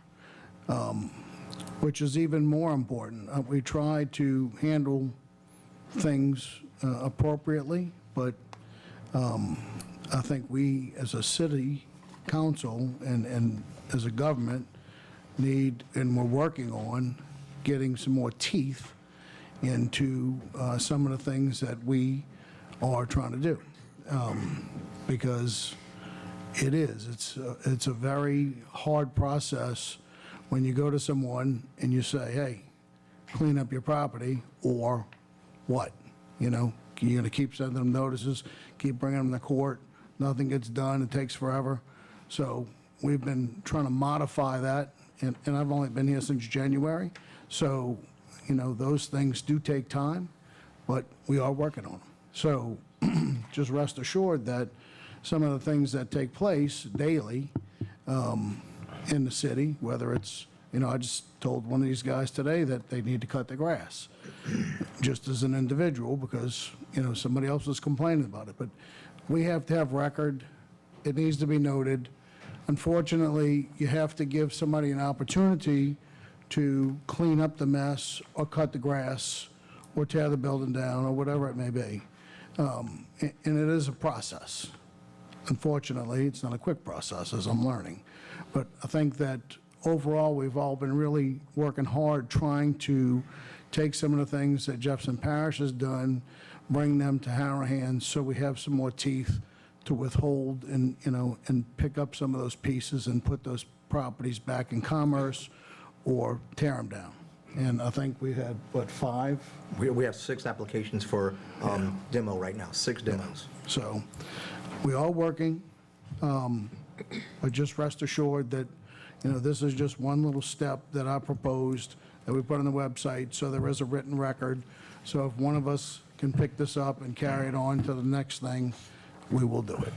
which is even more important. We try to handle things appropriately, but I think we, as a city council and as a government, need, and we're working on, getting some more teeth into some of the things that we are trying to do. Because it's a very hard process when you go to someone and you say, hey, clean up your property, or what? You're going to keep sending them notices, keep bringing them to court, nothing gets done, it takes forever. So we've been trying to modify that, and I've only been here since January, so, those things do take time, but we are working on them. So just rest assured that some of the things that take place daily in the city, whether it's, I just told one of these guys today that they need to cut the grass, just as an individual, because, somebody else was complaining about it. But we have to have record. It needs to be noted. Unfortunately, you have to give somebody an opportunity to clean up the mess or cut the grass or tear the building down or whatever it may be. And it is a process. Unfortunately, it's not a quick process, as I'm learning. But I think that overall, we've all been really working hard trying to take some of the things that Jefferson Parish has done, bring them to Harahan, so we have some more teeth to withhold and, and pick up some of those pieces and put those properties back in commerce or tear them down. And I think we had, 5? We have 6 applications for demo right now, 6 demos. So we are working, but just rest assured that, this is just one little step that I proposed that we put on the website, so there is a written record. So if one of us can pick this up and carry it on to the next thing, we will do it.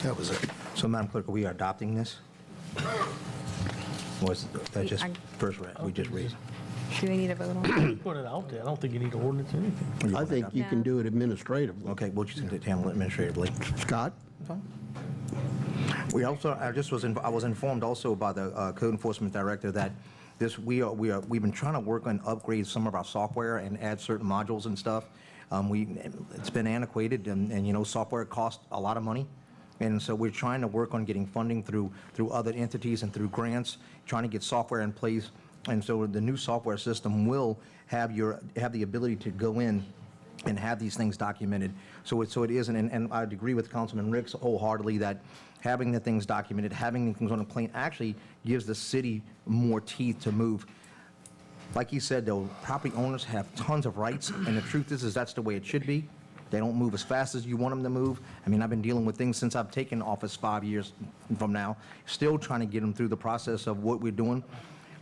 That was it. So, Madam Clerk, are we adopting this? Was that just first read? We just read? Do we need a vote on it? Put it out there. I don't think you need an ordinance or anything. I think you can do it administratively. Okay, we'll just handle it administratively. Scott? We also, I was informed also by the code enforcement director that we've been trying to work on upgrade some of our software and add certain modules and stuff. It's been antiquated, and you know, software costs a lot of money. And so we're trying to work on getting funding through other entities and through grants, trying to get software in place. And so the new software system will have the ability to go in and have these things documented. So it isn't, and I'd agree with Councilman Ricks wholeheartedly that having the things documented, having the things on a plane actually gives the city more teeth to move. Like he said, though, property owners have tons of rights, and the truth is that's the way it should be. They don't move as fast as you want them to move. I mean, I've been dealing with things since I've taken office 5 years from now, still trying to get them through the process of what we're doing.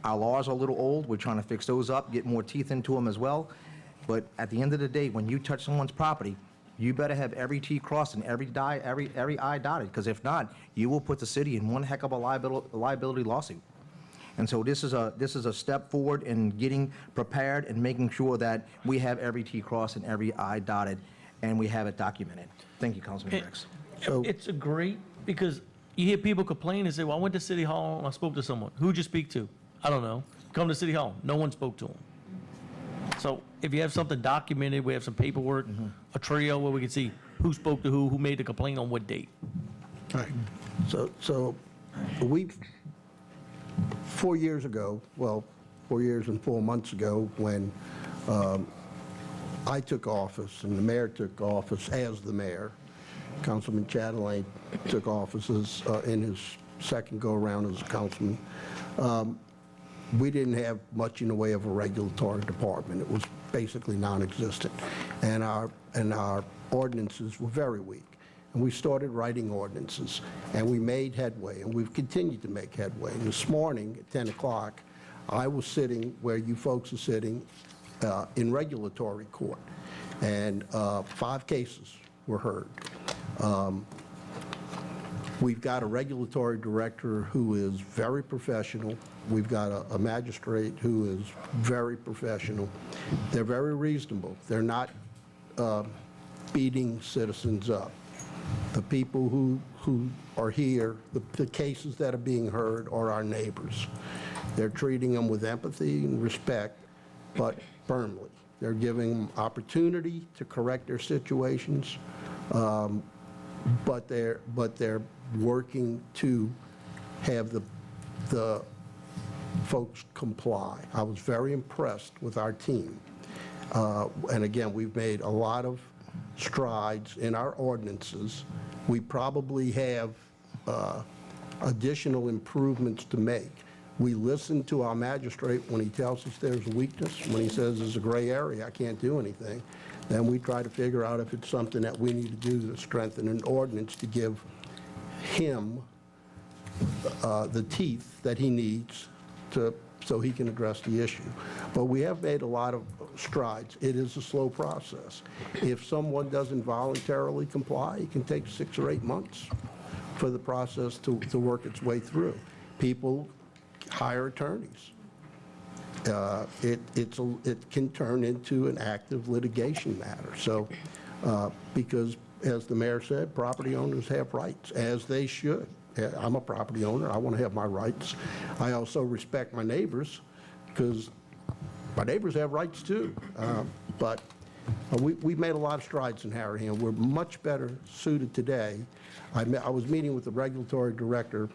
Our laws are a little old. We're trying to fix those up, get more teeth into them as well. But at the end of the day, when you touch someone's property, you better have every T crossed and every I dotted, because if not, you will put the city in one heck of a liability lawsuit. And so this is a step forward in getting prepared and making sure that we have every T crossed and every I dotted, and we have it documented. Thank you, Councilman Ricks. It's a great, because you hear people complain and say, well, I went to City Hall and I spoke to someone. Who'd you speak to? I don't know. Come to City Hall. No one spoke to them. So if you have something documented, we have some paperwork, a trail where we can see who spoke to who made the complaint on what date. Right. So we, 4 years ago, well, 4 years and 4 months ago, when I took office and the mayor took office as the mayor, Councilman Chatelain took office in his second go-around as a councilman, we didn't have much in the way of a regulatory department. It was basically non-existent. And our ordinances were very weak. And we started writing ordinances, and we made headway, and we've continued to make headway. And this morning at 10 o'clock, I was sitting where you folks are sitting in regulatory court, and 5 cases were heard. We've got a regulatory director who is very professional. We've got a magistrate who is very professional. They're very reasonable. They're not beating citizens up. The people who are here, the cases that are being heard are our neighbors. They're treating them with empathy and respect, but firmly. They're giving them opportunity to correct their situations, but they're working to have the folks comply. I was very impressed with our team. And again, we've made a lot of strides in our ordinances. We probably have additional improvements to make. We listen to our magistrate when he tells us there's a weakness, when he says there's a gray area, I can't do anything. Then we try to figure out if it's something that we need to do to strengthen an ordinance to give him the teeth that he needs so he can address the issue. But we have made a lot of strides. It is a slow process. If someone doesn't voluntarily comply, it can take 6 or 8 months for the process to work its way through. People hire attorneys. It can turn into an active litigation matter. So, because as the mayor said, property owners have rights, as they should. I'm a property owner. I want to have my rights. I also respect my neighbors, because my neighbors have rights too. But we've made a lot of strides in Harahan. We're much better suited today. I was meeting with the regulatory director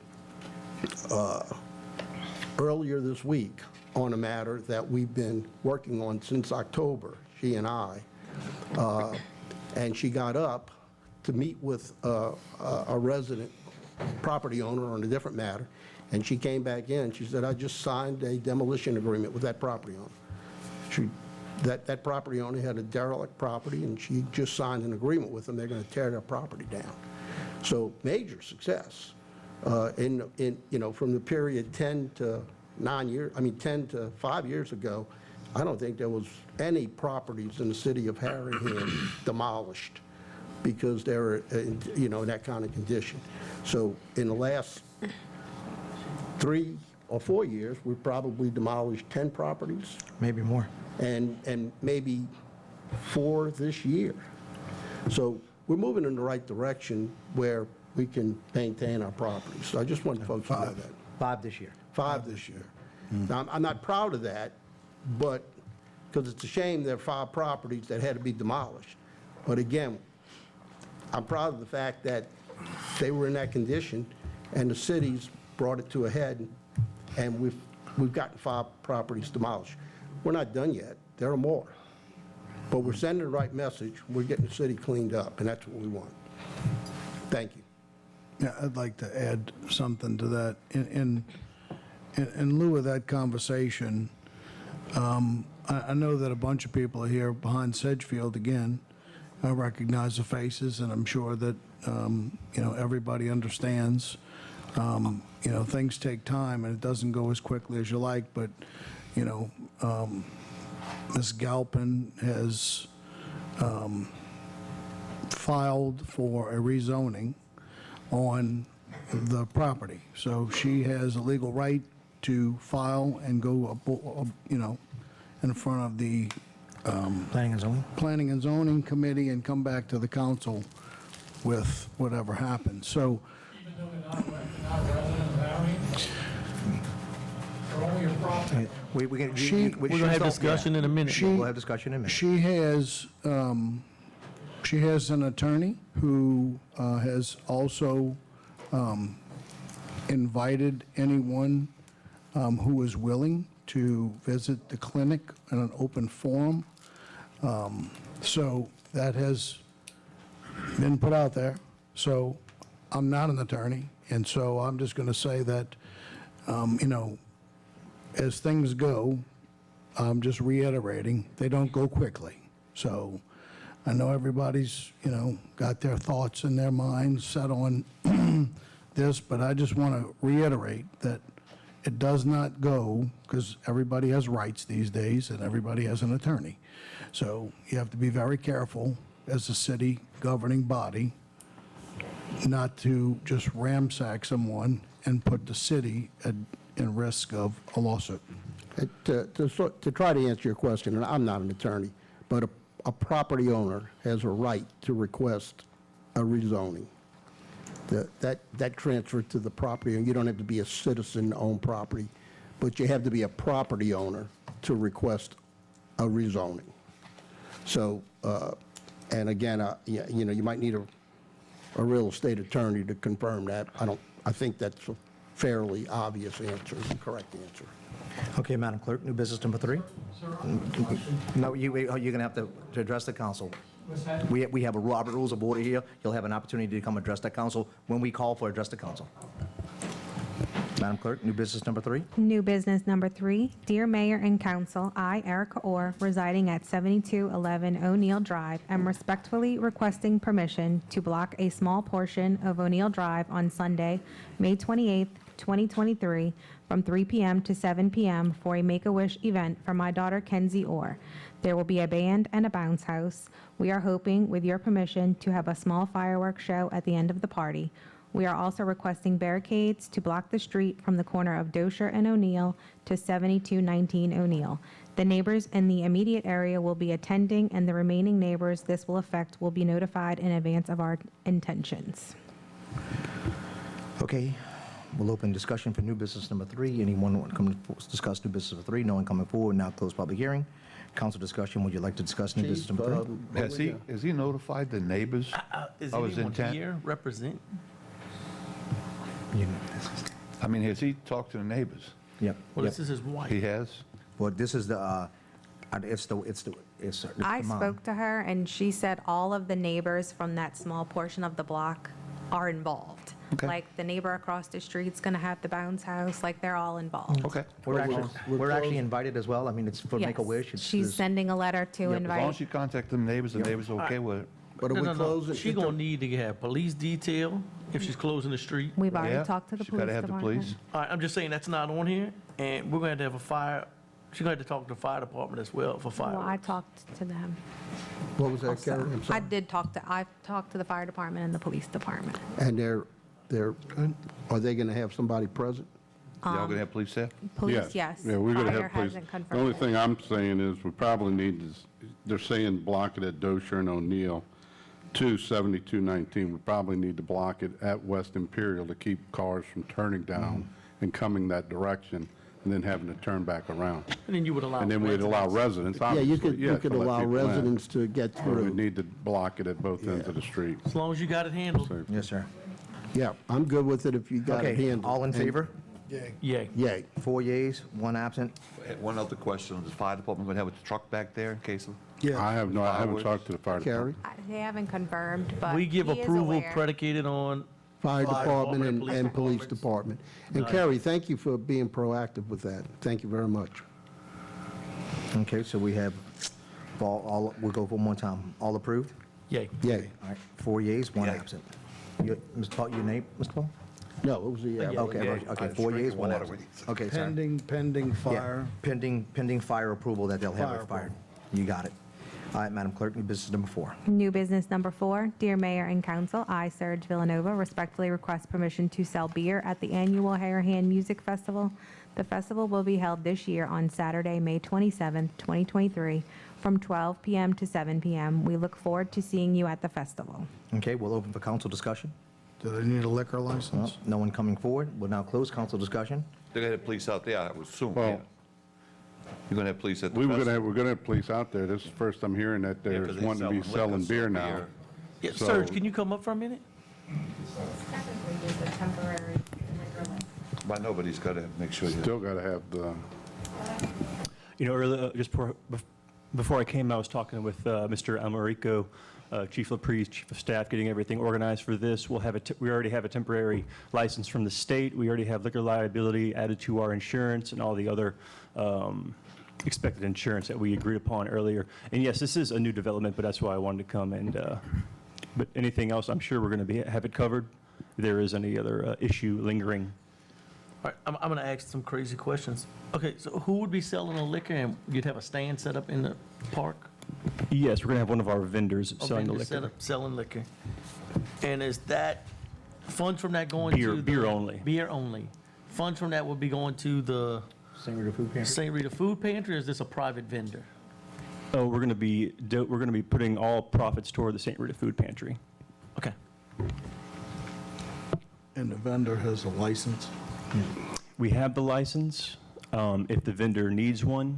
earlier this week on a matter that we've been working on since October, she and I. And she got up to meet with a resident property owner on a different matter, and she came back in. She said, I just signed a demolition agreement with that property owner. That property owner had a derelict property, and she just signed an agreement with them. They're going to tear their property down. So major success. From the period 10 to 5 years ago, I don't think there was any properties in the city of Harahan demolished because they were, in that kind of condition. So in the last 3 or 4 years, we've probably demolished 10 properties. Maybe more. And maybe 4 this year. So we're moving in the right direction where we can maintain our properties. So I just want folks to know that. 5 this year. 5 this year. Now, I'm not proud of that, but because it's a shame there are 5 properties that had to be demolished. But again, I'm proud of the fact that they were in that condition, and the cities brought it to a head, and we've gotten 5 properties demolished. We're not done yet. There are more. But we're sending the right message. We're getting the city cleaned up, and that's what we want. Thank you. Yeah, I'd like to add something to that. In lieu of that conversation, I know that a bunch of people are here behind Sedgefield again. I recognize the faces, and I'm sure that, everybody understands. Things take time, and it doesn't go as quickly as you like, but, Ms. Galpin has filed for a rezoning on the property. So she has a legal right to file and go, in front of the Planning and zoning? Planning and Zoning Committee and come back to the council with whatever happens. So, Even though they're not residents of Harahan, they're only your property. We can, She- We're going to have discussion in a minute. We'll have discussion in a minute. she has an attorney who has also invited anyone who is willing to visit the clinic in an open forum. So that has been put out there. So I'm not an attorney, and so I'm just going to say that, as things go, I'm just reiterating, they don't go quickly. So I know everybody's, got their thoughts in their minds set on this, but I just want to reiterate that it does not go, because everybody has rights these days and everybody has an attorney. So you have to be very careful as a city governing body not to just ramsack someone and put the city in risk of a lawsuit. To try to answer your question, and I'm not an attorney, but a property owner has a right to request a rezoning. That transfer to the property, and you don't have to be a citizen to own property, but you have to be a property owner to request a rezoning. So, and again, you might need a real estate attorney to confirm that. I think that's a fairly obvious answer, correct answer. Okay, Madam Clerk, new business number 3? Sir, I have a question. No, you're going to have to address the council. What's that? We have a Robert Rules of Order here. You'll have an opportunity to come address the council when we call for address the council. Madam Clerk, new business number 3? New business number 3, Dear Mayor and Council, I, Erica Orr, residing at 7211 O'Neill Drive, am respectfully requesting permission to block a small portion of O'Neill Drive on Sunday, May 28th, 2023, from 3 p.m. to 7 p.m. for a Make-A-Wish event for my daughter Kenzie Orr. There will be a band and a bounce house. We are hoping, with your permission, to have a small fireworks show at the end of the party. We are also requesting barricades to block the street from the corner of Dozier and O'Neill to 7219 O'Neill. The neighbors in the immediate area will be attending, and the remaining neighbors this will affect will be notified in advance of our intentions. Okay, we'll open discussion for new business number 3. Anyone want to come to discuss new business number 3? No one coming forward. Now close public hearing. Council discussion, would you like to discuss new business number 3? Has he notified the neighbors Is of his anyone intent? here represent? I mean, has he talked to the neighbors? Yep. Well, yep. this is his wife. He has? Well, this is the, it's the I mom. spoke to her, and she said all of the neighbors from that small portion of the block are involved. Okay. Like, the neighbor across the street's going to have the bounce house, like, they're all involved. Okay. We're actually invited as well. I mean, it's for Yes. Make-A-Wish. It's- She's there's- sending a letter to As long invite. as you contact the neighbors are okay with it. But are we closing? She gonna need to have police detail if she's closing the street. We've already Yeah, talked to the she police gotta have the department. police. All right, I'm just saying that's not on here, and we're going to have a fire, she's going to have to talk to the fire department as well for Well, I fireworks. talked to them. What was that, also. Karen? I'm sorry. I talked to the fire department and the police department. And are they going to have somebody present? Y'all gonna have police there? Police, yes. Yeah, we're going to Fire have police. hasn't The only confirmed it. thing I'm saying is we probably need to, they're saying block it at Dozier and O'Neill to 7219. We probably need to block it at West Imperial to keep cars from turning down and coming that direction. and then having to turn back around. And then you would allow. And then we'd allow residents. residents, Yeah, obviously, you could to let allow people in. residents to get Or we'd through. need to block it at both ends of the street. As long as you got it handled. So- Yes, sir. Yeah, I'm good with it if you got it Okay, handled. all in And- favor? Yay. Yay. 4 yeas, 1 absent. One other question, is the fire department going to have a truck back there in case of? I haven't Fireworks. talked to the fire Carrie? department. They haven't confirmed, but We give he is approval aware. predicated on, Fire department department, and police department. And Carrie, thank you for being proactive with that. Thank you very much. Okay, so we have, we'll go one more time. All approved? yay. Yay. All right, 4 yeas, 1 Yay. absent. Mr. Paul, your name, Mr. Paul? No, it was the, Okay, Yay. okay, I was 4 yeas, drinking 1 water absent. when you- Okay, sorry. Pending Yeah, fire. pending fire approval that they'll have Fire it fired. You got it. All right, Madam Clerk, new business number 4. New business number 4, Dear Mayor and Council, I, Serge Villanova, respectfully request permission to sell beer at the annual Harahan Music Festival. The festival will be held this year on Saturday, May 27th, 2023, from 12 p.m. to 7 p.m. We look forward to seeing you at the festival. Okay, we'll open for council discussion. Do they need a liquor Well, license? no one coming forward. We'll now close council discussion. They're going to have police out there, I would assume, Well- yeah. You're going to have police at the We're festival? going to have police out there. This is the first I'm hearing that Yeah, 'cause there's they wanting to be liquor, selling so beer now. Yeah, So- Serge, can you come up for a minute? Technically, it's a temporary Why nobody's got to make sure you... Still got to have the, You know, earlier, just before I came, I was talking with Mr. Almarico, Chief LaPrise, Chief of Staff, getting everything organized for this. We already have a temporary license from the state. We already have liquor liability added to our insurance and all the other expected insurance that we agreed upon earlier. And yes, this is a new development, but that's why I wanted to come. And but anything else, I'm sure we're going to have it covered. If there is any other issue lingering. All right, I'm going to ask some crazy questions. Okay, so who would be selling the liquor, and you'd have a stand set up in the park? Yes, we're going to have one of our vendors A selling the vendor set liquor. up selling liquor. And is that, funds from that going Beer- to the? beer only. Beer only. Funds from that would be going to the St. Rita Food Pantry. St. Rita Food Pantry, or is this a private vendor? Oh, we're going to be putting all profits toward the St. Rita Food Pantry. Okay. And the vendor has a license? We have the license. If the vendor needs one,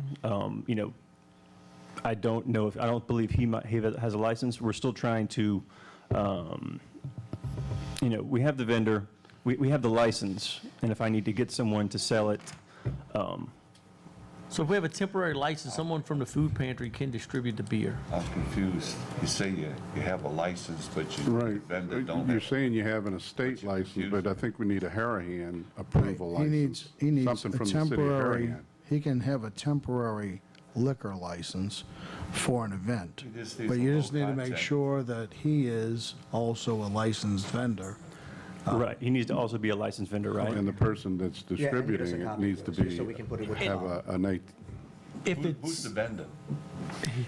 you know, I don't believe he has a license. We're still trying to, you know, we have the vendor, we have the license, and if I need to get someone to sell it, So if we have a temporary license, someone from the food pantry can distribute the beer. I'm confused. You say you have a license, but you right. vendor don't You're have... saying you have an estate license, but I think we need a Harahan approval He license. needs Something a from the city of temporary, Harahan. he can have a temporary liquor license for an event. He just needs But a you just low need to make content. sure that he is also a licensed vendor. right, he needs to also be a licensed vendor, right? And the person that's Yeah, and give us a distributing it copy, needs to please, so be, we can put it with have a night. If Who's it's, the vendor?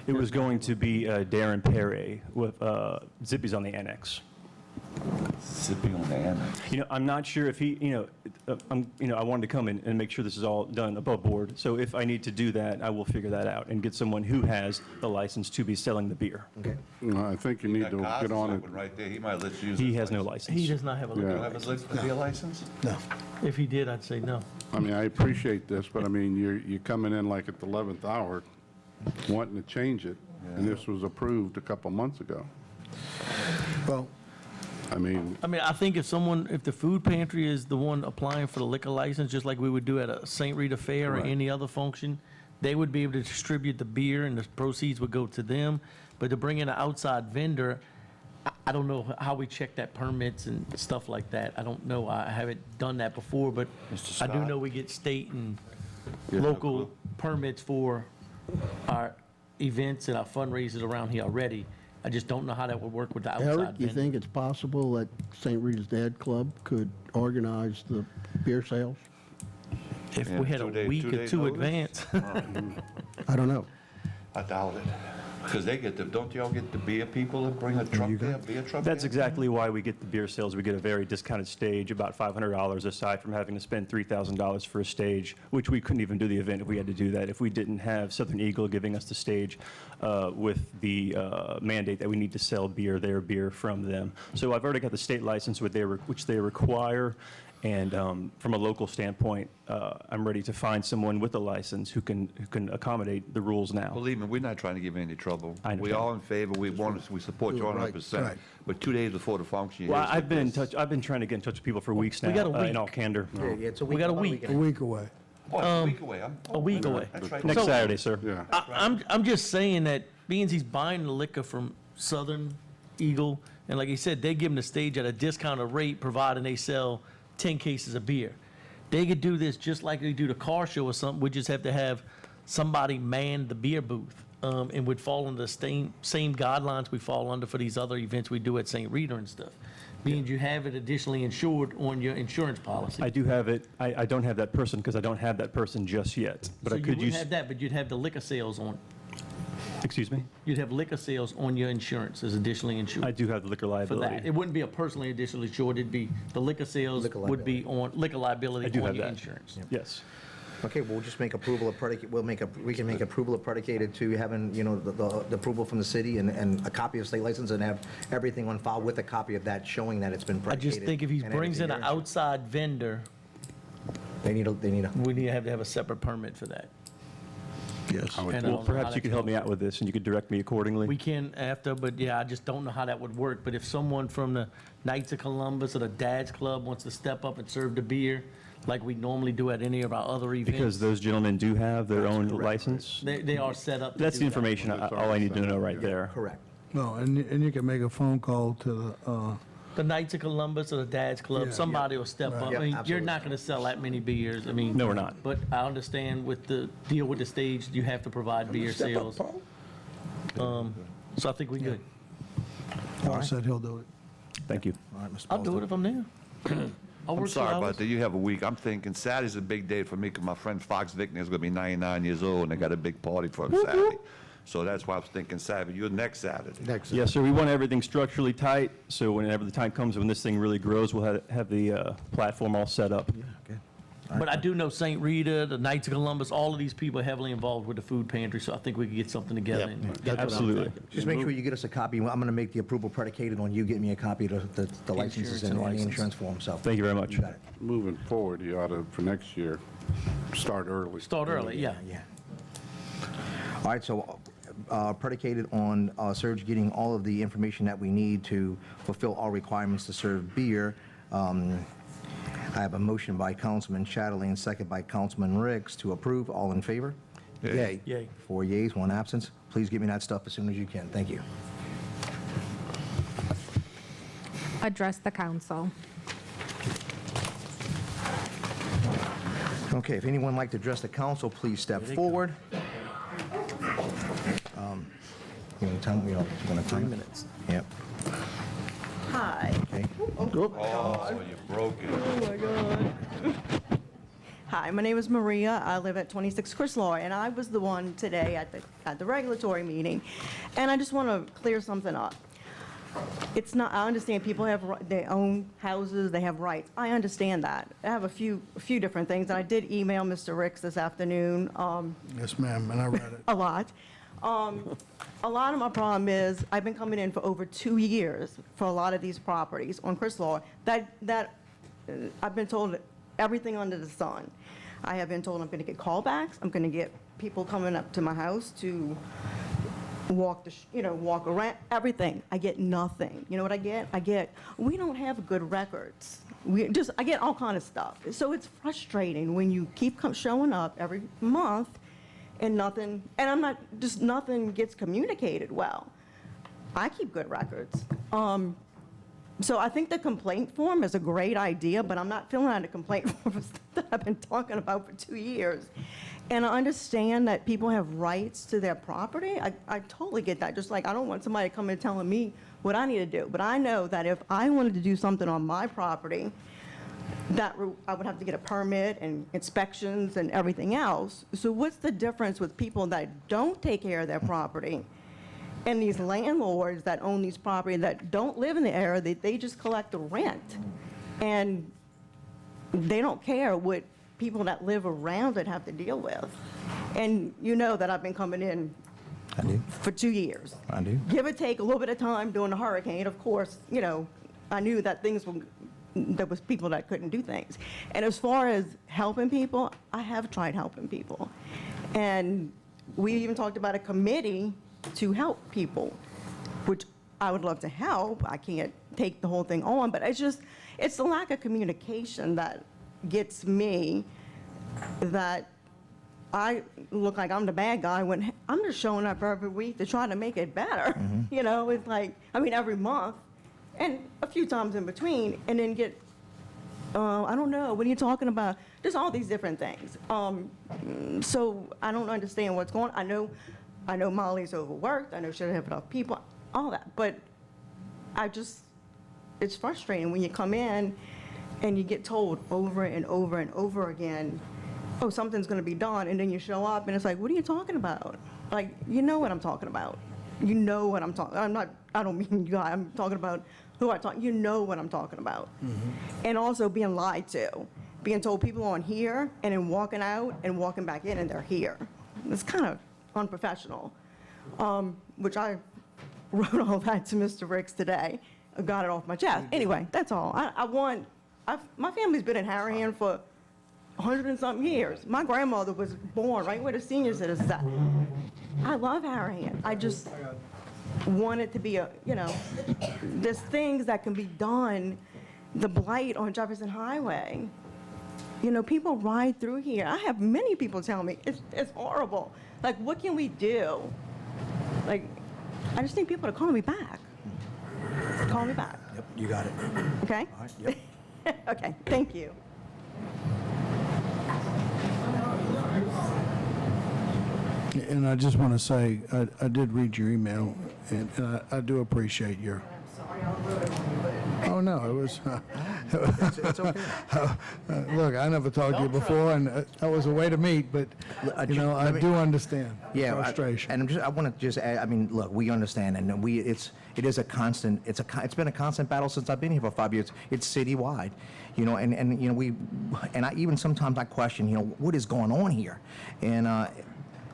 It was going to be Darren Perry with Zippy's on the Annex. Sipping on the annex. You know, I'm not sure if he, you know, I wanted to come in and make sure this is all done above board. So if I need to do that, I will figure that out and get someone who has the license to be selling the beer. Okay. I think you need to That get car's on it. open right there. He might let you use He his has no license. license. he does not have a liquor Yeah. You don't have license. a beer license? No. If he did, I'd say no. I mean, I appreciate this, but I mean, you're coming in like at the 11th hour wanting to change it, and this was approved a couple months ago. Well, I mean, I think if the food pantry is the one applying for the liquor license, just like we would do at a St. Rita Fair or Right. any other function, they would be able to distribute the beer and the proceeds would go to them. But to bring in an outside vendor, I don't know how we check that permits and stuff like that. I don't know. I haven't done that before, but Mr. I do Scott? know we get state and You have no local clue? permits for our events and our fundraisers around here already. I just don't know how that would work with the outside Eric, you vendor. think it's possible that St. Rita's Dad Club could organize the beer sales? If Yeah, we had a 2 day- week 2 or day two notice? advance. I don't know. I doubt it. Because they get don't y'all get the beer people that bring a truck there, beer truck That's there? exactly why we get the beer sales. We get a very discounted stage, about $500 aside from having to spend $3,000 for a stage, which we couldn't even do the event if we had to do that, if we didn't have Southern Eagle giving us the stage with the mandate that we need to sell their beer from them. So I've already got the state license, which they require, And from a local standpoint, I'm ready to find someone with a license who can accommodate the rules now. Believe me, we're not trying to give you any trouble. I We understand. all in favor, we support you Do it right, 100%. right. But 2 days before the function, you Well, hear I've been in this. touch. I've been trying to get in touch with people for weeks now. We got a In week. all candor. Yeah, it's a We got a about week. A week away. Oh, it's a week away. A week away. That's right. Next So- Saturday, sir. Yeah. I'm just saying that being he's buying the liquor from Southern Eagle, and like he said, they give him the stage at a discounted rate, providing they sell 10 cases of beer. They could do this just like they do the car show or something. We just have to have somebody man the beer booth, and would fall under the same guidelines we fall under for these other events we do at St. Rita and stuff. Means you have it additionally insured on your insurance policy. I do have it. I don't have that person because I don't have that person just yet. But So I you could wouldn't use. have that, but you'd have the liquor sales on. Excuse me. You'd have liquor sales on your insurance as additionally insured. I do have the liquor For liability. that. It wouldn't be a personally additionally insured, it'd be, the liquor sales Liquor would be on, liquor I liability do on have your that. insurance. Yes. Okay, we'll just make approval of predicate, we can make approval of predicated to having, the approval from the city and a copy of state license and have everything on file with a copy of that showing that it's been I predicated. just think if he and brings in everything an you're outside vendor, They need a, we need to have a separate permit for that. Yes. I would- And I don't Well, know how perhaps you that could help me goes. out with this, and you could direct me accordingly. We can after, but yeah, I just don't know how that would work. But if someone from the Knights of Columbus or the Dad's Club wants to step up and serve the beer, like we normally do at any of our other events. Because those gentlemen do have their own license. They are set up to That's do the that. information, all I need to know right there. correct. No, and you can make a phone call to the, The Knights of Columbus or the Dad's Club, Yeah. somebody will step Right. up. Yep, I mean, you're absolutely. not gonna sell that many beers, I mean. No, we're not. But I understand with the deal with the stage, you have to provide beer sales. So I think we good. Paul said he'll do it. Thank you. All right, Mr. I'll do it if I'm there. I'll I'm work 2 sorry hours. about that. You have a week. I'm thinking Saturday's a big day for me because my friend Fox Vickner is going to be 99 years old, and they got a big party for him Saturday. So that's why I was thinking Saturday. You're next Saturday. Next. Yes, sir, we want everything structurally tight, so whenever the time comes when this thing really grows, we'll have the platform all set up. Okay. But I do know St. Rita, the Knights of Columbus, all of these people are heavily involved with the food pantry, so I think we could get something together. and get that done. Absolutely. Just make sure you get us a copy. I'm going to make the approval predicated on you getting me a copy of the licenses insurance and and the license. insurance form, so. Thank you very much. You got it. Moving forward, you ought to, for next year, start early. Start early, yeah. Yeah. All right, so predicated on Serge getting all of the information that we need to fulfill our requirements to serve beer, I have a motion by Councilman Chatterley, second by Councilman Ricks to approve. All in favor? Yay. Yay. 4 yeas, 1 absence. Please give me that stuff as soon as you can. Thank you. Address the council. Okay, if anyone would like to address the council, please step forward. You want to time? You want to 3 time? minutes. Yep, Hi. okay. Oh, you broke it. Oh my God. Hi, my name is Maria. I live at 26 Chrysaor, and I was the one today at the regulatory meeting. And I just want to clear something up. It's not, I understand people have their own houses, they have rights. I understand that. I have a few different things. And I did email Mr. Ricks this afternoon. Yes, ma'am, and I read it. A lot. A lot of my problem is, I've been coming in for over 2 years for a lot of these properties on Chrysaor, I've been told everything under the sun. I have been told I'm gonna get callbacks, I'm gonna get people coming up to my house to walk walk around, everything. I get nothing. You know what I get? We don't have good records. I get all kind of stuff. So it's frustrating when you keep showing up every month and nothing gets communicated well. I keep good records. So I think the complaint form is a great idea, but I'm not filling out a complaint form that I've been talking about for 2 years. And I understand that people have rights to their property. I totally get that. Just like I don't want somebody coming and telling me what I need to do. But I know that if I wanted to do something on my property, I would have to get a permit and inspections and everything else. So what's the difference with people that don't take care of their property and these landlords that own these properties that don't live in the area, they just collect the rent? And they don't care what people that live around it have to deal with. And you know that I've been coming in I do. for 2 years. I do. Give or take a little bit of time during the hurricane, of course, I knew that things there was people that couldn't do things. And as far as helping people, I have tried helping people. And we even talked about a committee to help people, which I would love to help. I can't take the whole thing on, but it's the lack of communication that gets me, that I look like I'm the bad guy when I'm just showing up every week to try to make it better. You know, it's like, I mean, every month and a few times in between, and then get, I don't know, what are you talking about? There's all these different things. So I don't understand what's going on. I know Molly's overworked. I know she doesn't have enough people, all that. But it's frustrating when you come in and you get told over and over and over again, oh, something's going to be done, and then you show up and it's like, what are you talking about? Like, you know what I'm talking about. You know what I'm talking. I don't mean you guys. I'm talking about who I talk. You know what I'm talking about. And also being lied to, being told people aren't here, and then walking out and walking back in and they're here. It's kind of unprofessional. Which I wrote all that to Mr. Ricks today. I got it off my chest. Anyway, that's all. My family's been in Harahan for 100 and something years. My grandmother was born right where the senior citizens at. I love Harahan. I just want it to be there's things that can be done. The blight on Jefferson Highway. People ride through here. I have many people tell me it's horrible. Like, what can we do? Like, I just need people to call me back. Call me back. Yep, you got it. Okay? All right, yep. Okay, thank you. And I just want to say, I did read your email, and I do appreciate your... Sorry, I'll ruin it on you, but... Oh, no, it was... It's okay. Look, I never talked to you before, and that was a way to meet, but, I do understand Yeah, frustration. I want to just add, I mean, look, we understand, and it is a constant, it's been a constant battle since I've been here for 5 years. It's citywide, and I even sometimes I question, what is going on here? And,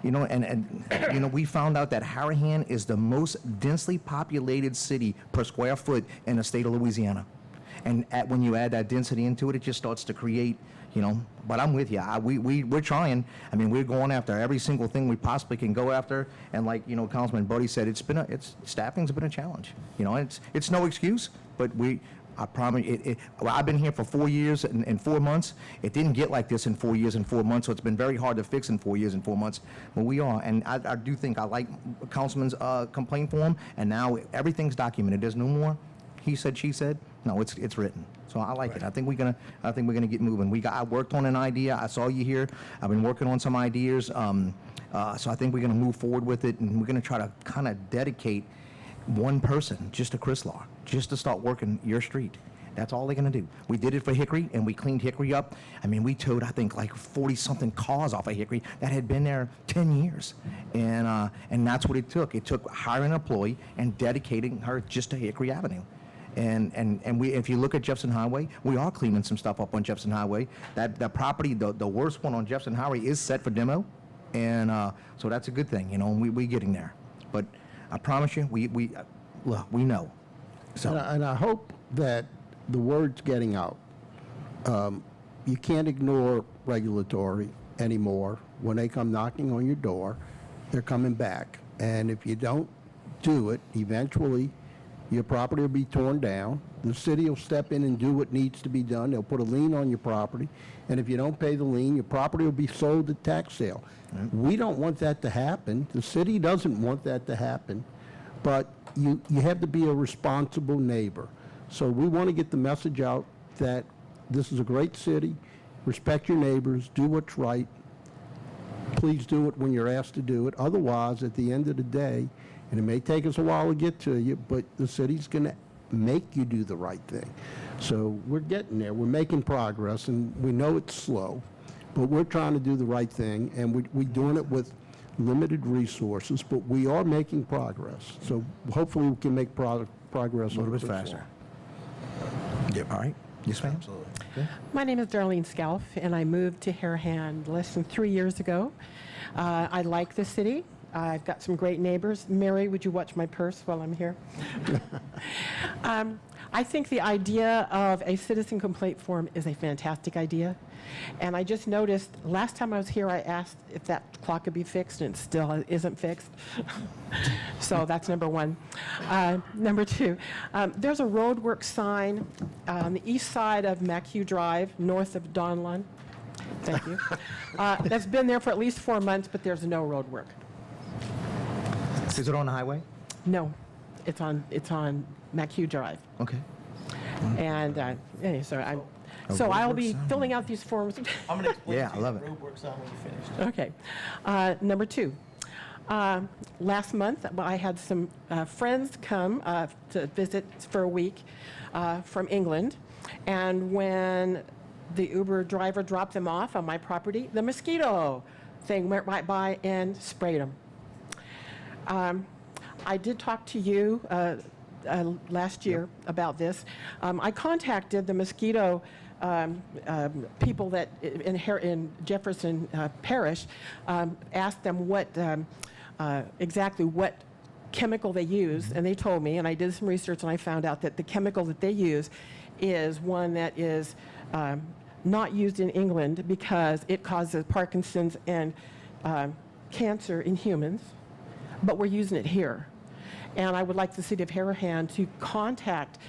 we found out that Harahan is the most densely populated city per square foot in the state of Louisiana. And when you add that density into it, it just starts to create, but I'm with you. We're trying. I mean, we're going after every single thing we possibly can go after. And like, Councilman Buddy said, staffing's been a challenge. It's no excuse, but I promise I've been here for 4 years and 4 months. It didn't get like this in 4 years and 4 months, so it's been very hard to fix in 4 years and 4 months. But we are, and I do think I like Councilman's complaint form, and now everything's documented. There's no more he said, she said. No, it's written. So I like it. I think we're gonna get moving. I worked on an idea. I saw you here. I've been working on some ideas. So I think we're gonna move forward with it, and we're gonna try to kind of dedicate one person just to Chris Law, just to start working your street. That's all they're gonna do. We did it for Hickory, and we cleaned Hickory up. I mean, we towed, I think, like 40-something cars off of Hickory that had been there 10 years. And that's what it took. It took hiring an employee and dedicating her just to Hickory Avenue. And if you look at Jefferson Highway, we are cleaning some stuff up on Jefferson Highway. That property, the worst one on Jefferson Highway, is set for demo, and so that's a good thing, and we're getting there. But I promise you, we know. So And I hope that the word's getting out. You can't ignore regulatory anymore. When they come knocking on your door, they're coming back. And if you don't do it, eventually your property will be torn down. The city will step in and do what needs to be done. They'll put a lien on your property. And if you don't pay the lien, your property will be sold at tax sale. We don't want that to happen. The city doesn't want that to happen. But you have to be a responsible neighbor. So we want to get the message out that this is a great city. Respect your neighbors. Do what's right. Please do it when you're asked to do it. Otherwise, at the end of the day, and it may take us a while to get to you, but the city's going to make you do the right thing. So we're getting there. We're making progress, and we know it's slow, but we're trying to do the right thing, and we're doing it with limited resources, but we are making progress. So hopefully we can make progress a little bit faster. Yeah, all right. Yes, ma'am. Absolutely. Okay. My name is Darlene Scalf, and I moved to Harahan less than 3 years ago. I like the city. I've got some great neighbors. Mary, would you watch my purse while I'm here? I think the idea of a citizen complaint form is a fantastic idea. And I just noticed, last time I was here, I asked if that clock could be fixed, and it still isn't fixed. So that's number one. Number two, there's a roadwork sign on the east side of McHugh Drive, north of Donlon. Thank you. That's been there for at least 4 months, but there's no roadwork. Is it on the highway? No, it's on McHugh Drive. Okay. And anyway, so I'll be filling out these forms. I'm going to explain Yeah, to I you love the it. roadwork sign when you're finished. Okay. Number two, last month I had some friends come to visit for a week from England, and when the Uber driver dropped them off on my property, the mosquito thing went right by and sprayed them. I did talk to you last year about this. I contacted the mosquito people that in Jefferson Parish, asked them what exactly what chemical they use, and they told me, and I did some research, and I found out that the chemical that they use is one that is not used in England because it causes Parkinson's and cancer in humans, but we're using it here. And I would like the city of Harahan to contact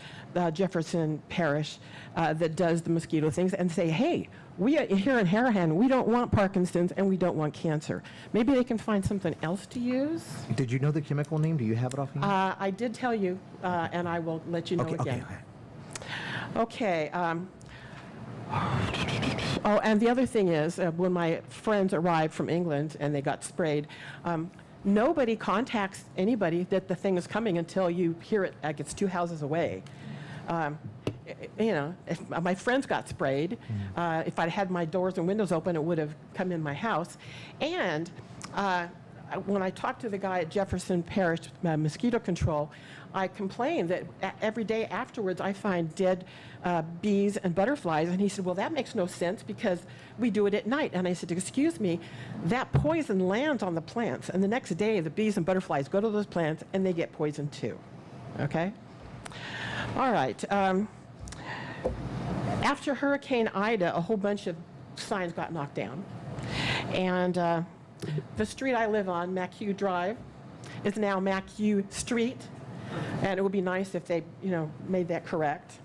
Jefferson Parish that does the mosquito things and say, hey, we here in Harahan, we don't want Parkinson's and we don't want cancer. Maybe they can find something else to use. Did you know the chemical name? Do you have it off hand? I did tell you, and I will let you know again. Okay. Oh, and the other thing is, when my friends arrived from England and they got sprayed, nobody contacts anybody that the thing is coming until you hear it like it's 2 houses away. You know, if my friends got sprayed, if I'd had my doors and windows open, it would have come in my house. And when I talked to the guy at Jefferson Parish Mosquito Control, I complained that every day afterwards I find dead bees and butterflies. And he said, well, that makes no sense because we do it at night. And I said, excuse me, that poison lands on the plants. And the next day, the bees and butterflies go to those plants and they get poisoned too. Okay? All right. After Hurricane Ida, a whole bunch of signs got knocked down. And the street I live on, McHugh Drive, is now McHugh Street. And it would be nice if they, made that correct.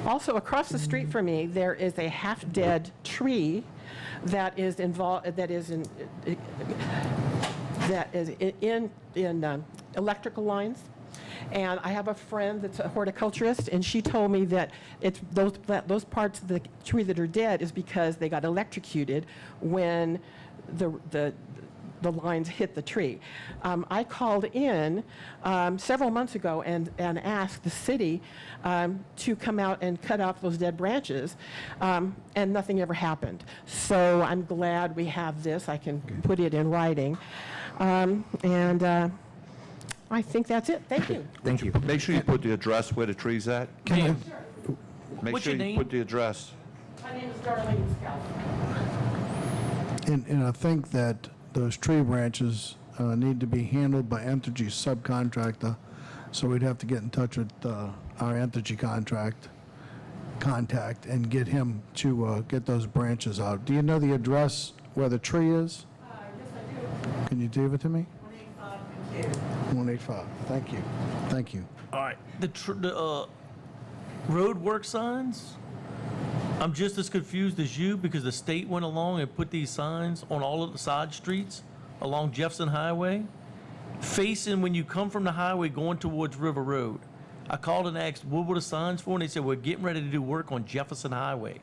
Also, across the street from me, there is a half-dead tree that is involved. That is in electrical lines. And I have a friend that's a horticulturist, and she told me that it's those parts of the tree that are dead is because they got electrocuted when the lines hit the tree. I called in several months ago and asked the city to come out and cut off those dead branches, and nothing ever happened. So I'm glad we have this. I can put it in writing. I think that's it. Thank you. Thank you. Make sure you put the address where the tree's at. Ma'am, Make What's sure your you name? put the address. My name is Darlene Scout. And I think that those tree branches need to be handled by Entergy subcontractor, so we'd have to get in touch with our Entergy contact and get him to get those branches out. Do you know the address where the tree is? Yes, I do. Can you give it to me? 185. 185. Thank you. Thank you. All right. The road work signs, I'm just as confused as you because the state went along and put these signs on all of the side streets along Jefferson Highway, facing when you come from the highway going towards River Road. I called and asked, what were the signs for? And they said, we're getting ready to do work on Jefferson Highway.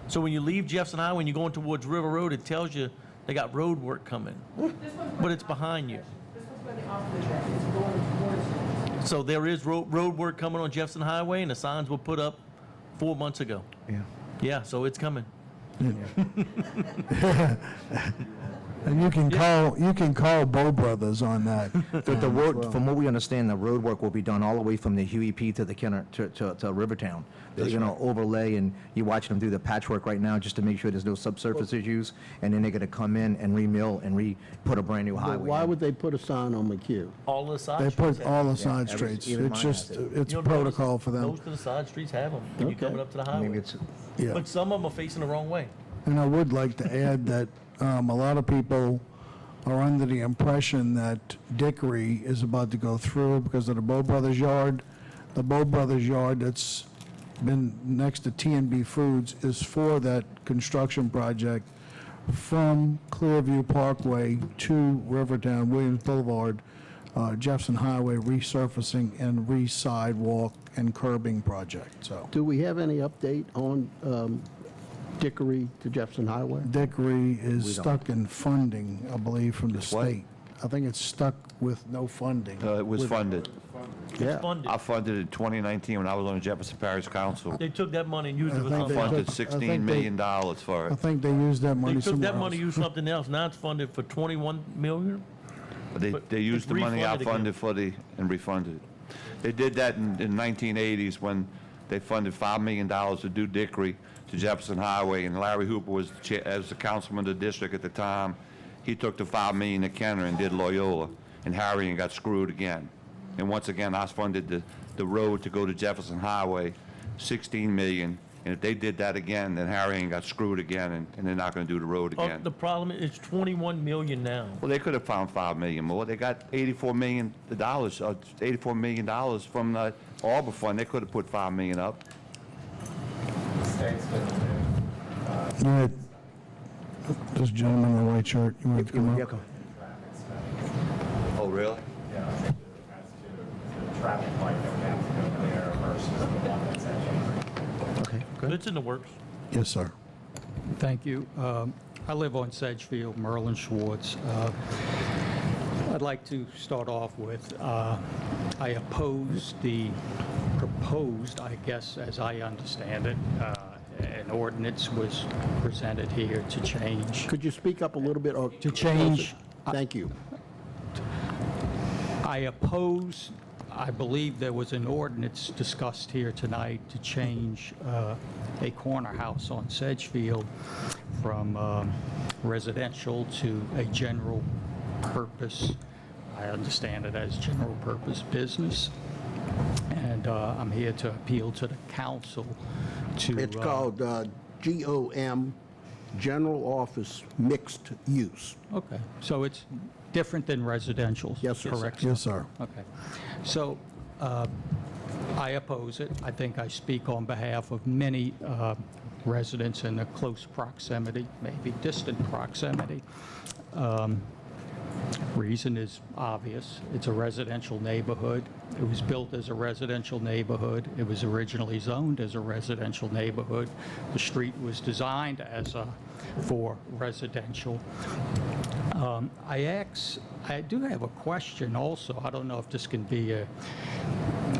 So when you leave Jefferson Highway and you're going towards River Road, it tells you they got road work coming, but it's behind you. This was where the office is. It's going towards. So there is road work coming on Jefferson Highway, and the signs were put up 4 months ago. Yeah. Yeah, so it's coming. And you can call Bo Brothers on that. The road, from what we understand, the road work will be done all the way from the Huey P to the Kenner, to Rivertown. They're gonna overlay, and you're watching them do the patchwork right now just to make sure there's no subsurface issues, and then they're gonna come in and re-mill and put a brand-new But highway why in. would they put a sign on McHugh? All the side They streets put have all them. the side every- streets. even It's mine just, has it. it's You'll notice protocol for them. Most of the side streets have them when you're Okay. coming up to the I mean, highway. it's, Yeah. But some of them are facing the wrong way. And I would like to add that a lot of people are under the impression that Dickory is about to go through because of the Bo Brothers yard. The Bo Brothers yard that's been next to T&B Foods is for that construction project from Clearview Parkway to Rivertown, Williams Boulevard, Jefferson Highway resurfacing and re-sidewalk and curbing project, so. Do we have any update on Dickory to Jefferson Highway? Dickory We is don't. stuck in funding, I believe, from the What? state. I think it's stuck with no funding. It was funded. Yeah. Funded. I funded it in 2019 when I was on the Jefferson Parish Council. They took that money and used it for I think something they else. Funded took- I $16 think they- million for I it. think they used that money They took somewhere that money, else. used something else. Now it's funded for 21 million. But they used it's the money I refunded again. funded for and refunded it. They did that in 1980s when they funded $5 million to do Dickory to Jefferson Highway, and Larry Hooper was as the councilman of the district at the time. He took the $5 million to Kenner and did Loyola, and Harahan got screwed again. And once again, I funded the road to go to Jefferson Highway, $16 million. And if they did that again, then Harahan got screwed again, and they're not going to do the road Oh, again. the problem is it's 21 million now. Well, they could have found $5 million more. They got $84 million, $84 million from the Arbor Fund. They could have put $5 million up. You had- This gentleman in the white shirt, you want to come yeah, up? come- Oh, really? Traffic light that we have to go there versus the one that's actually. okay, good. It's in the works. Yes, sir. Thank you. I live on Sedgefield, Merlin Schwartz. I'd like to start off with, I oppose the proposed, I guess, as I understand it, an ordinance was presented here to change. Could you speak up a little bit? Or To change- Thank you. I oppose, I believe there was an ordinance discussed here tonight to change a corner house on Sedgefield from residential to a general purpose. I understand it as general purpose business. And I'm here to appeal to the council to... It's called GOM, General Office Mixed Use. Okay, so it's different than residential? Yes, sir. Correct? Yes, sir. Okay. So I oppose it. I think I speak on behalf of many residents in a close proximity, maybe distant proximity. Reason is obvious. It's a residential neighborhood. It was built as a residential neighborhood. It was originally zoned as a residential neighborhood. The street was designed as for residential. I do have a question also. I don't know if this can be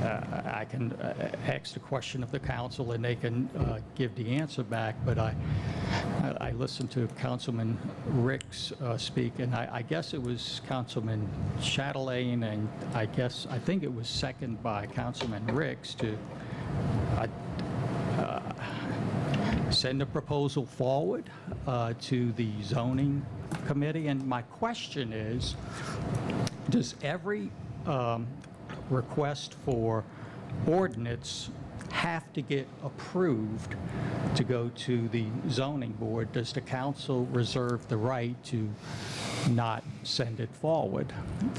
I can ask the question of the council and they can give the answer back, but I listened to Councilman Ricks speak, and I guess it was Councilman Chatelain, and I think it was seconded by Councilman Ricks to send a proposal forward to the zoning committee. And my question is, does every request for ordinance have to get approved to go to the zoning board? Does the council reserve the right to not send it forward?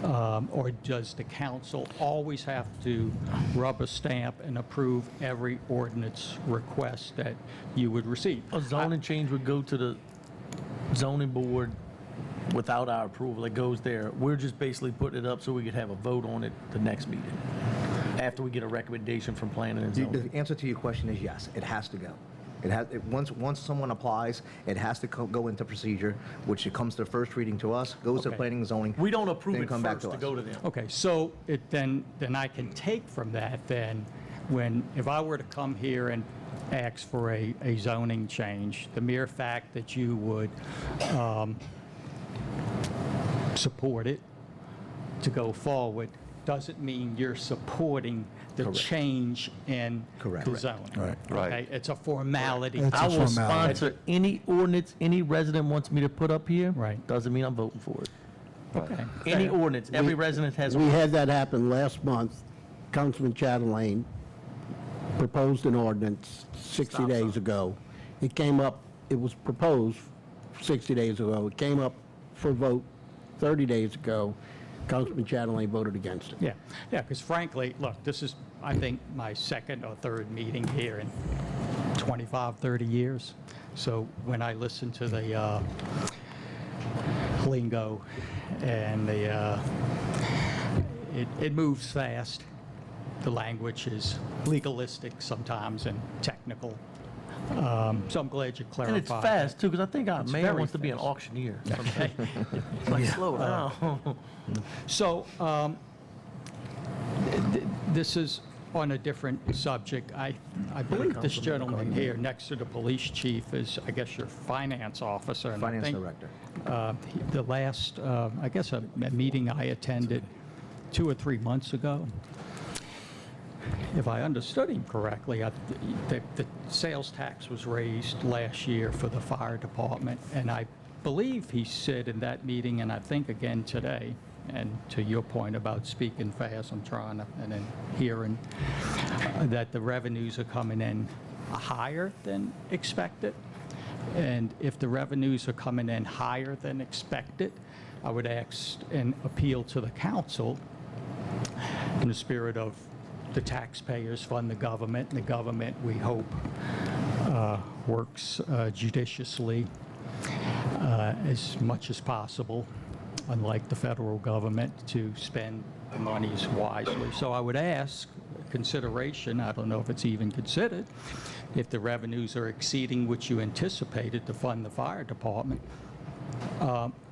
Or does the council always have to rubber stamp and approve every ordinance request that you would receive? A zoning change would go to the zoning board without our approval. It goes there. We're just basically putting it up so we could have a vote on it the next meeting, after we get a recommendation from planning and zoning. The answer to your question is yes, it has to go. Once someone applies, it has to go into procedure, which it comes to first reading to us, goes to Okay. planning and zoning. We don't approve then it come back first to us. go to them. Okay, so then I can take from that then, if I were to come here and ask for a zoning change, the mere fact that you would support it to go forward, doesn't mean you're supporting the change in Correct. the zoning. Right. Okay? It's a formality. It's I a will formality. sponsor any ordinance any resident wants me to put up here. Right. Doesn't mean I'm voting for it. Okay. Any ordinance, every resident has We one. had that happen last month. Councilman Chatelain proposed an ordinance 60 days ago. It came up, it was proposed 60 days ago. It came up for vote 30 days ago. Councilman Chatelain voted against it. Yeah, because frankly, look, this is, I think, my second or third meeting here in 25, 30 years. So when I listen to the lingo and it moves fast. The language is legalistic sometimes and technical. So I'm glad you clarified. And it's fast, too, because I think our It's mayor very wants to be an fast. auctioneer. Okay. It's like, slow down. So, this is on a different subject. I believe this gentleman here, next to the police chief, is, I guess, your finance officer. and I Finance think, director. The last, I guess, a meeting I attended 2 or 3 months ago, if I understood him correctly, the sales tax was raised last year for the fire department, and I believe he said in that meeting, and I think again today, and to your point about speaking fast, I'm trying to, and then hearing that the revenues are coming in higher than expected. And if the revenues are coming in higher than expected, I would ask and appeal to the council in the spirit of the taxpayers fund the government, and the government, we hope, works judiciously as much as possible, unlike the federal government, to spend the monies wisely. So I would ask consideration, I don't know if it's even considered, if the revenues are exceeding what you anticipated to fund the fire department,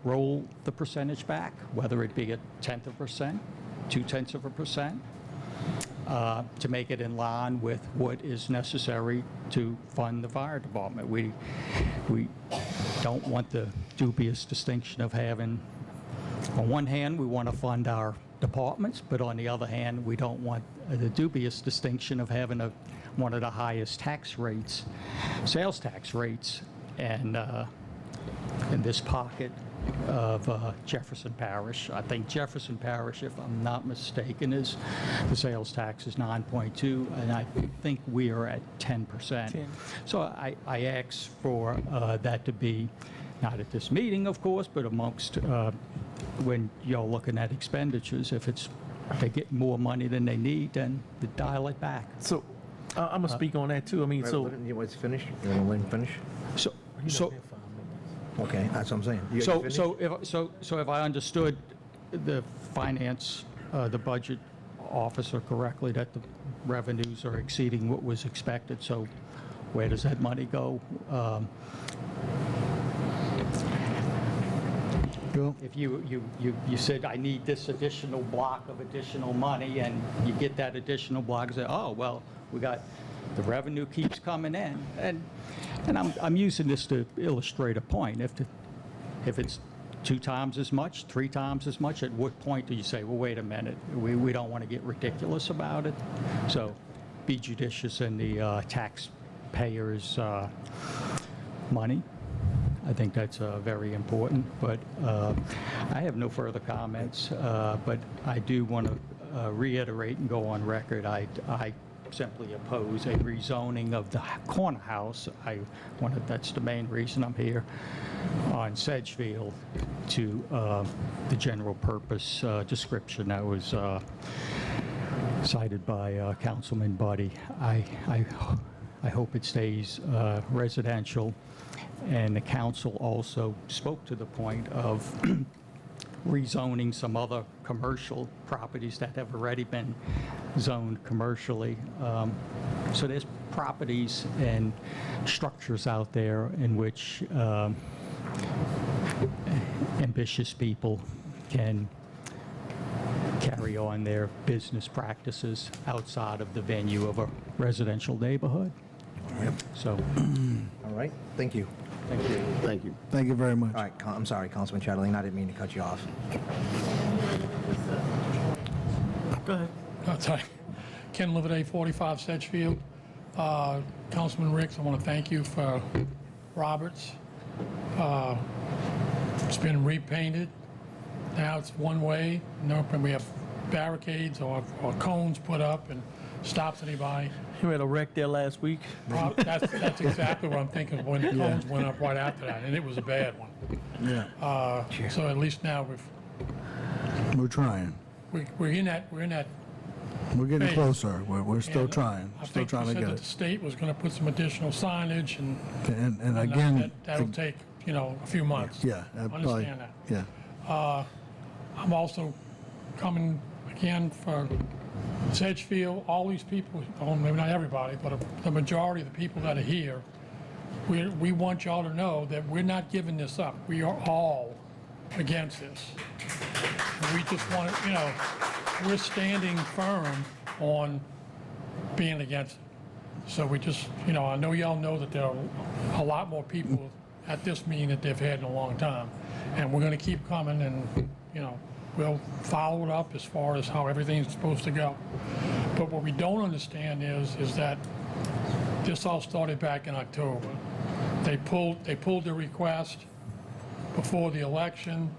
roll the percentage back, whether it be 1/10%, 0.2%, to make it in line with what is necessary to fund the fire department. We don't want the dubious distinction of having, on one hand, we want to fund our departments, but on the other hand, we don't want the dubious distinction of having one of the highest tax rates, sales tax rates, and in this pocket of Jefferson Parish. I think Jefferson Parish, if I'm not mistaken, is the sales tax is 9.2, and I think we are at 10%. So I ask for that to be, not at this meeting, of course, but amongst, when you're looking at expenditures, if they get more money than they need, then to dial it back. So, I'm going to speak on that, too. I mean, so, You want to finish? You want to let him finish? So, Okay, that's what I'm saying. You finished? So if I understood the finance, the budget officer correctly, that the revenues are exceeding what was expected, so where does that money go? If you said, I need this additional block of additional money, and you get that additional block, and say, oh, well, the revenue keeps coming in. And I'm using this to illustrate a point. If it's 2 times as much, 3 times as much, at what point do you say, well, wait a minute, we don't want to get ridiculous about it? So be judicious in the taxpayers' money. I think that's very important, but I have no further comments, but I do want to reiterate and go on record, I simply oppose a rezoning of the corner house. That's the main reason I'm here, on Sedgefield, to the general purpose description that was cited by Councilman Buddy. I hope it stays residential, and the council also spoke to the point of rezoning some other commercial properties that have already been zoned commercially. So there's properties and structures out there in which ambitious people can carry on their business practices outside of the venue of a residential neighborhood. Yep. So, All right, thank you. Thank you. Thank you very much. All right, I'm sorry, Councilman Chatelain, I didn't mean to cut you off. Go ahead. Sorry. Ken Liverday, 45 Sedgefield. Councilman Ricks, I want to thank you for Roberts. It's been repainted. Now it's one way. No, and we have barricades or cones put up and stops anybody. You had a wreck there last week. That's exactly what I'm thinking when the cones went up right after that, and it was a bad one. Yeah, So at least now we're trying. we're in that We're getting phase. closer. We're still And trying. I Still think trying you to said get that the it. state was going to put some additional signage, and And again, that'll take, a few months. yeah, I probably, understand that. yeah. I'm also coming again for Sedgefield, all these people, well, maybe not everybody, but the majority of the people that are here, we want y'all to know that we're not giving this up. We are all against this. And we just want to, we're standing firm on being against it. So we just, I know y'all know that there are a lot more people at this meeting that they've had in a long time. And we're going to keep coming and, we'll follow it up as far as how everything's supposed to go. But what we don't understand is that this all started back in October. They pulled the request before the election,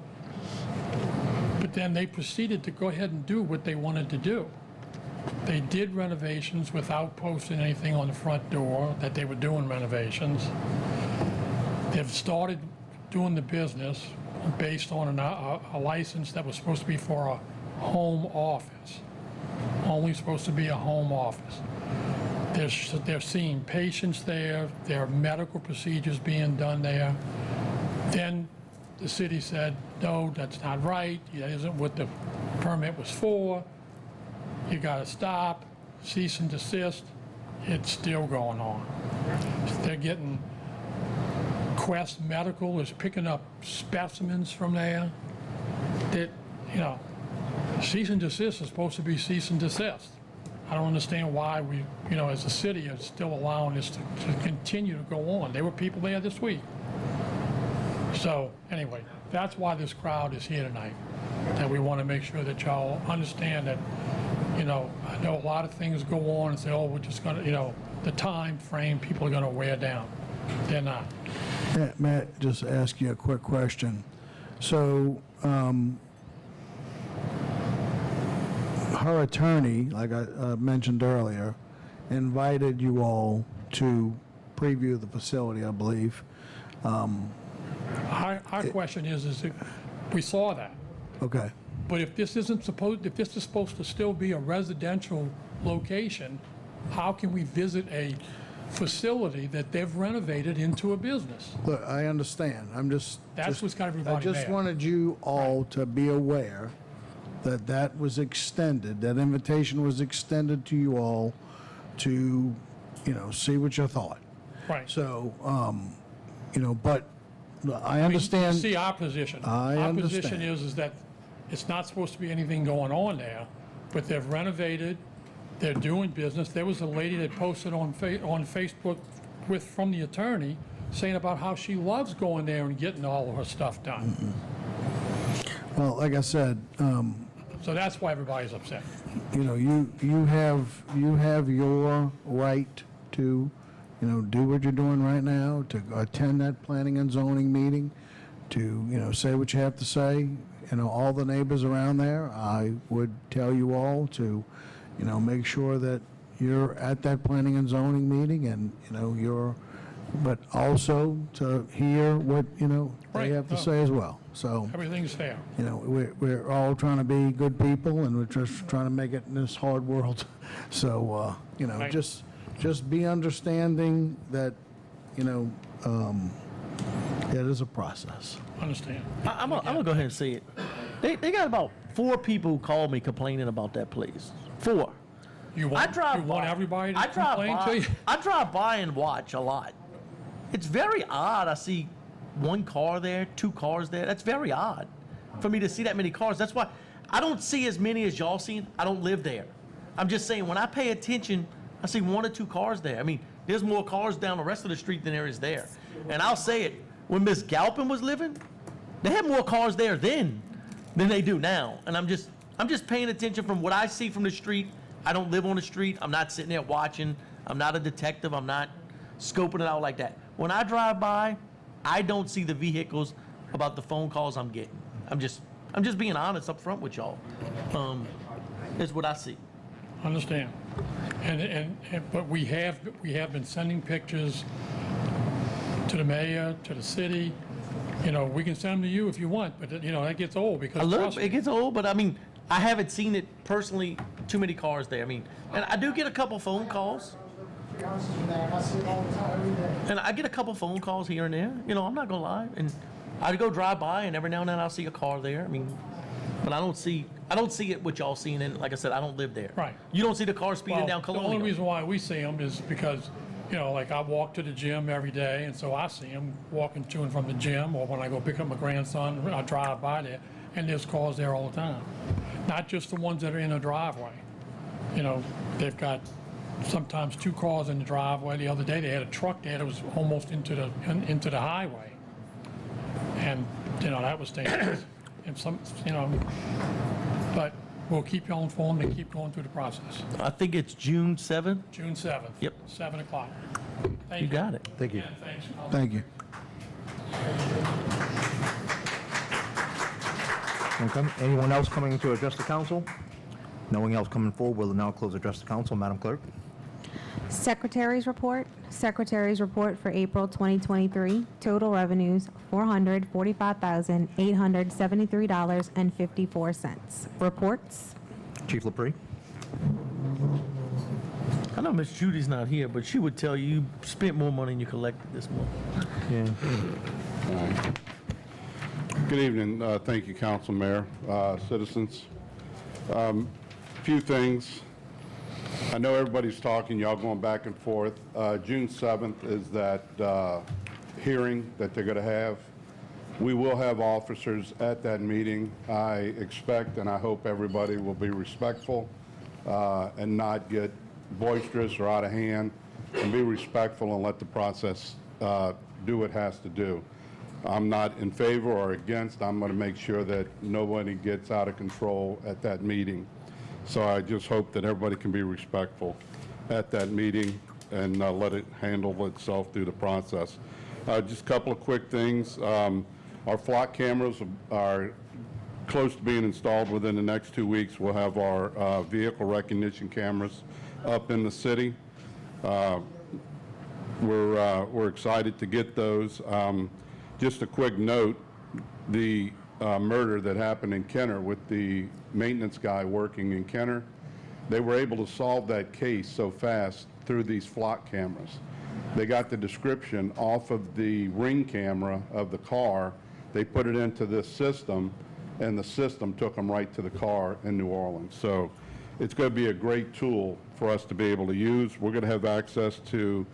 but then they proceeded to go ahead and do what they wanted to do. They did renovations without posting anything on the front door that they were doing renovations. They've started doing the business based on a license that was supposed to be for a home office. Only supposed to be a home office. They're seeing patients there, there are medical procedures being done there. Then the city said, no, that's not right, that isn't what the permit was for. You gotta stop, cease and desist. It's still going on. They're getting, Quest Medical is picking up specimens from there that, cease and desist is supposed to be cease and desist. I don't understand why we, as a city, are still allowing this to continue to go on. There were people there this week. So, anyway, that's why this crowd is here tonight, that we want to make sure that y'all understand that, I know a lot of things go on and say, oh, we're just going to, the time frame, people are going to wear down. They're not. Matt, just ask you a quick question. So, her attorney, like I mentioned earlier, invited you all to preview the facility, I believe. Our question is if we saw that, Okay. but if this is supposed to still be a residential location, how can we visit a facility that they've renovated into a business? Look, I understand. That's what's got everybody I just mad. wanted you all to be aware that that was extended, that invitation was extended to you all to, see what you thought. Right. So, but I understand. See our position. I Our understand. position is that it's not supposed to be anything going on there, but they've renovated, they're doing business. There was a lady that posted on Facebook from the attorney saying about how she loves going there and getting all of her stuff done. Well, like I said, So that's why everybody's upset. you have your right to, do what you're doing right now, to attend that planning and zoning meeting, to, say what you have to say. All the neighbors around there, I would tell you all to, make sure that you're at that planning and zoning meeting and, but also to hear what, they Right, have to no. say as well. So, Everything's fair. we're all trying to be good people, and we're just trying to make it in this hard world. So, Right. just be understanding that, it is a process. Understand. I'm gonna go ahead and say it. They got about 4 people who called me complaining about that place. 4. You I want, drive you want by- everybody to I drive complain by, to you? I drive by and watch a lot. It's very odd. I see 1 car there, 2 cars there. That's very odd for me to see that many cars. That's why I don't see as many as y'all seen. I don't live there. I'm just saying when I pay attention, I see 1 or 2 cars there. I mean, there's more cars down the rest of the street than there is there. And I'll say it, when Miss Galpin was living, they had more cars there then than they do now. And I'm just paying attention from what I see from the street. I don't live on the street. I'm not sitting there watching. I'm not a detective. I'm not scoping it out like that. When I drive by, I don't see the vehicles about the phone calls I'm getting. I'm just being honest up front with y'all. Is what I see. Understand. But we have been sending pictures to the mayor, to the city. You know, we can send them to you if you want, but, you know, that gets old because. It gets old, but I mean, I haven't seen it personally, too many cars there. I mean, and I do get a couple phone calls. And I get a couple phone calls here and there. You know, I'm not gonna lie. And I go drive by, and every now and then I'll see a car there. I mean, but I don't see it what y'all seeing. And like I said, I don't live there. Right. You don't see the car speeding down Colonial. The only reason why we see them is because, you know, like I walk to the gym every day, and so I see them walking to and from the gym, or when I go pick up my grandson, I drive by there, and there's cars there all the time. Not just the ones that are in a driveway. You know, they've got sometimes 2 cars in the driveway. The other day, they had a truck there that was almost into the highway. And, you know, that was dangerous. And some, you know, but we'll keep you all informed and keep going through the process. I think it's June 7th. June 7th. Yep. 7 o'clock. You got it. Thank you. Yeah, thanks. Thank you. Okay. Anyone else coming to address the council? No one else coming forward, we'll now close address the council. Madam Clerk? Secretary's report. Secretary's report for April 2023. Total revenues, $445,873.54. Reports. Chief LaPree? I know Miss Judy's not here, but she would tell you spent more money than you collected this month. Yeah. Good evening. Thank you, Council Mayor, citizens. Few things. I know everybody's talking, y'all going back and forth. June 7th is that hearing that they're going to have. We will have officers at that meeting. I expect and I hope everybody will be respectful and not get boisterous or out of hand, and be respectful and let the process do what it has to do. I'm not in favor or against. I'm going to make sure that nobody gets out of control at that meeting. So I just hope that everybody can be respectful at that meeting and let it handle itself through the process. Just a couple of quick things. Our flock cameras are close to being installed. Within the next 2 weeks, we'll have our vehicle recognition cameras up in the city. We're excited to get those. Just a quick note, the murder that happened in Kenner with the maintenance guy working in Kenner, they were able to solve that case so fast through these flock cameras. They got the description off of the ring camera of the car, they put it into this system, and the system took them right to the car in New Orleans. So it's going to be a great tool for us to be able to use. We're going to have access to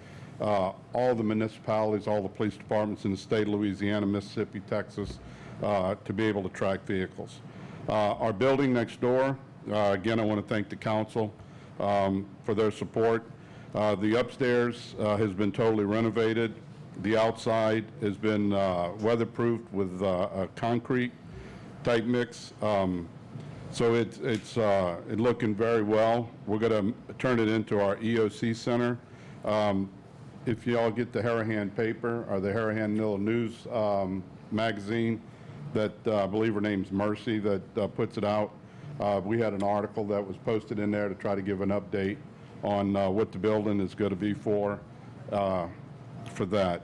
all the municipalities, all the police departments in the state of Louisiana, Mississippi, Texas, to be able to track vehicles. Our building next door, again, I want to thank the council for their support. The upstairs has been totally renovated. The outside has been weatherproofed with a concrete type mix. So it's looking very well. We're going to turn it into our EOC center. If y'all get the Harahan paper or the Harahan Nilla News magazine, that I believe her name's Mercy that puts it out. We had an article that was posted in there to try to give an update on what the building is going to be for that.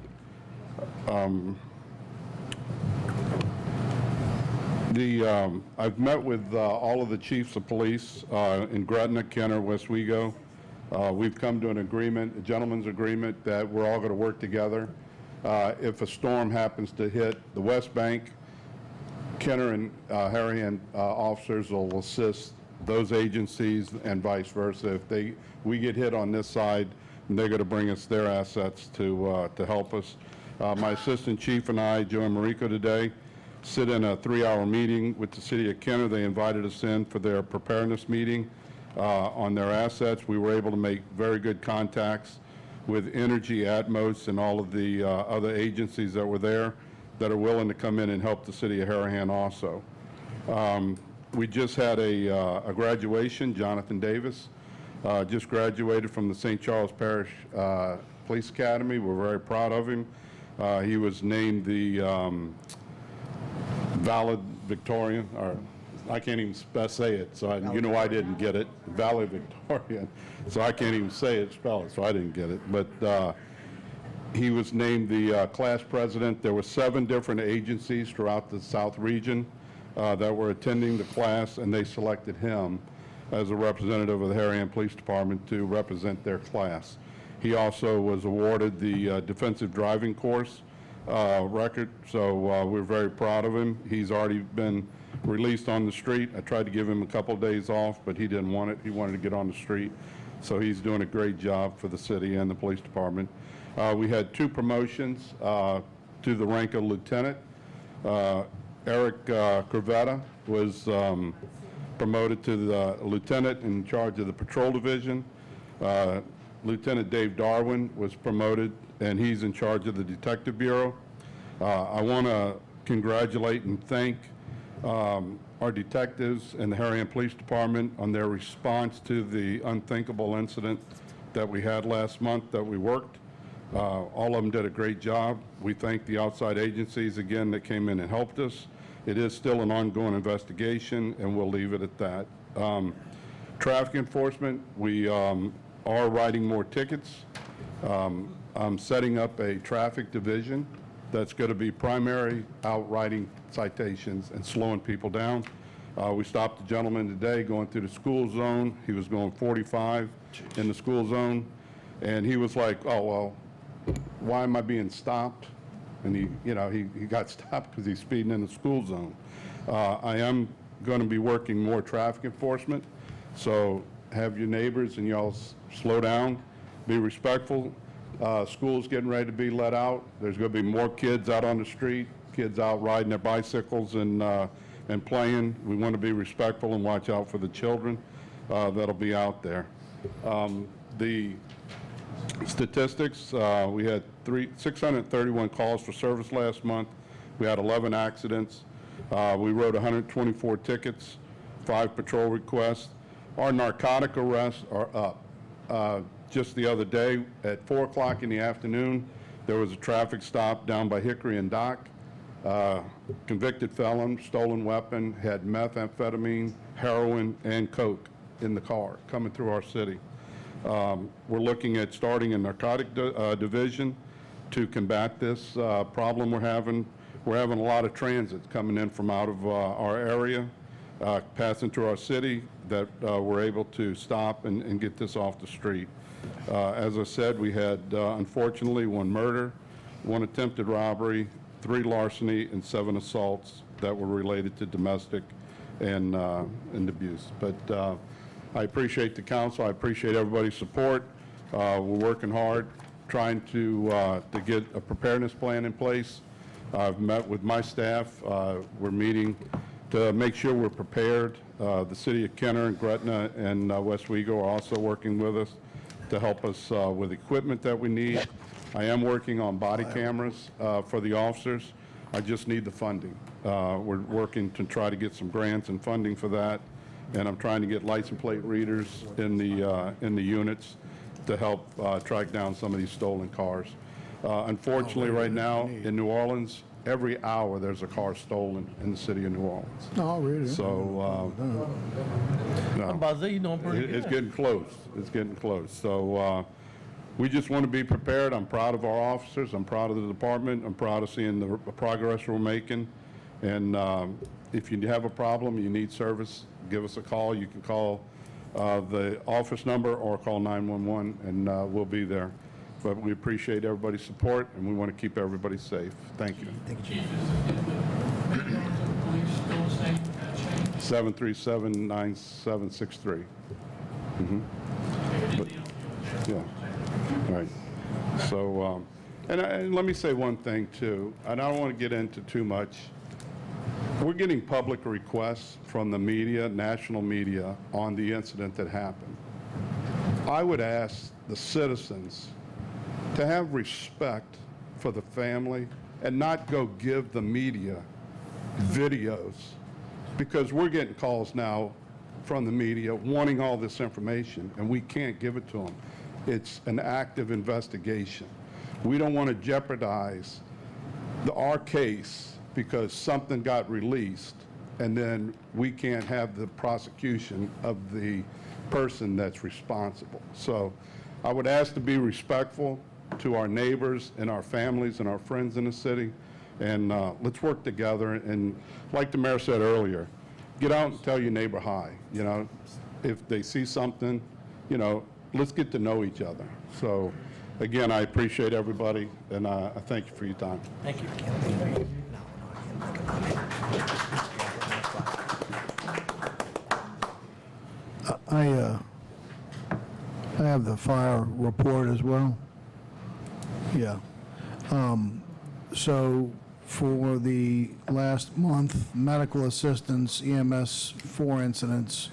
I've met with all of the chiefs of police in Gretna, Kenner, Westwego. We've come to an agreement, a gentleman's agreement, that we're all going to work together. If a storm happens to hit the West Bank, Kenner and Harahan officers will assist those agencies and vice versa. If we get hit on this side, they're going to bring us their assets to help us. My assistant chief and I, Joe and Mariko, today sit in a 3-hour meeting with the city of Kenner. They invited us in for their preparedness meeting on their assets. We were able to make very good contacts with Energy, Atmos, and all of the other agencies that were there that are willing to come in and help the city of Harahan also. We just had a graduation. Jonathan Davis just graduated from the St. Charles Parish Police Academy. We're very proud of him. He was named the valedictorian, or I can't even say it, so you know I didn't get it, valedictorian, so I can't even say it, spell it, so I didn't get it. But he was named the class president. There were 7 different agencies throughout the South region that were attending the class, and they selected him as a representative of the Harahan Police Department to represent their class. He also was awarded the defensive driving course record, so we're very proud of him. He's already been released on the street. I tried to give him a couple days off, but he didn't want it. He wanted to get on the street. So he's doing a great job for the city and the police department. We had 2 promotions to the rank of lieutenant. Eric Crevetta was promoted to the lieutenant in charge of the patrol division. Lieutenant Dave Darwin was promoted, and he's in charge of the Detective Bureau. I want to congratulate and thank our detectives and the Harahan Police Department on their response to the unthinkable incident that we had last month that we worked. All of them did a great job. We thank the outside agencies again that came in and helped us. It is still an ongoing investigation, and we'll leave it at that. Traffic enforcement, we are writing more tickets. I'm setting up a traffic division that's going to be primary out writing citations and slowing people down. We stopped a gentleman today going through the school zone. He was going 45 in the school zone, and he was like, oh, well, why am I being stopped? And he got stopped because he's speeding in the school zone. I am going to be working more traffic enforcement, so have your neighbors and y'all slow down, be respectful. School's getting ready to be let out. There's going to be more kids out on the street, kids out riding their bicycles and playing. We want to be respectful and watch out for the children that'll be out there. The statistics, we had 631 calls for service last month. We had 11 accidents. We wrote 124 tickets, 5 patrol requests. Our narcotic arrests are up. Just the other day at 4 o'clock in the afternoon, there was a traffic stop down by Hickory and Dock. Convicted felon, stolen weapon, had methamphetamine, heroin, and coke in the car coming through our city. We're looking at starting a narcotic division to combat this problem we're having. We're having a lot of transits coming in from out of our area, passing through our city that we're able to stop and get this off the street. As I said, we had, unfortunately, 1 murder, 1 attempted robbery, 3 larceny, and 7 assaults that were related to domestic and abuse. But I appreciate the council. I appreciate everybody's support. We're working hard, trying to get a preparedness plan in place. I've met with my staff. We're meeting to make sure we're prepared. The city of Kenner and Gretna and West Wego are also working with us to help us with equipment that we need. I am working on body cameras for the officers. I just need the funding. We're working to try to get some grants and funding for that, and I'm trying to get license plate readers in the units to help track down some of these stolen cars. Unfortunately, right now in New Orleans, every hour there's a car stolen in the city of New Orleans. Oh, really? So, no, Baza, you doing pretty it's good. getting close. It's getting close. So we just want to be prepared. I'm proud of our officers. I'm proud of the department. I'm proud of seeing the progress we're making. And if you have a problem, you need service, give us a call. You can call the office number or call 911, and we'll be there. But we appreciate everybody's support, and we want to keep everybody safe. Thank you. Chief, is the police still the same, that change? 737-9763. Yeah, right. So, and let me say one thing, too, and I don't want to get into too much. We're getting public requests from the media, national media, on the incident that happened. I would ask the citizens to have respect for the family and not go give the media videos, because we're getting calls now from the media wanting all this information, and we can't give it to them. It's an active investigation. We don't want to jeopardize our case because something got released, and then we can't have the prosecution of the person that's responsible. So I would ask to be respectful to our neighbors and our families and our friends in the city, and let's work together. And like the mayor said earlier, get out and tell your neighbor hi. You know, if they see something, you know, let's get to know each other. So again, I appreciate everybody, and I thank you for your time. Thank you. I have the fire report as well. Yeah. So for the last month, medical assistance, EMS, 4 incidents.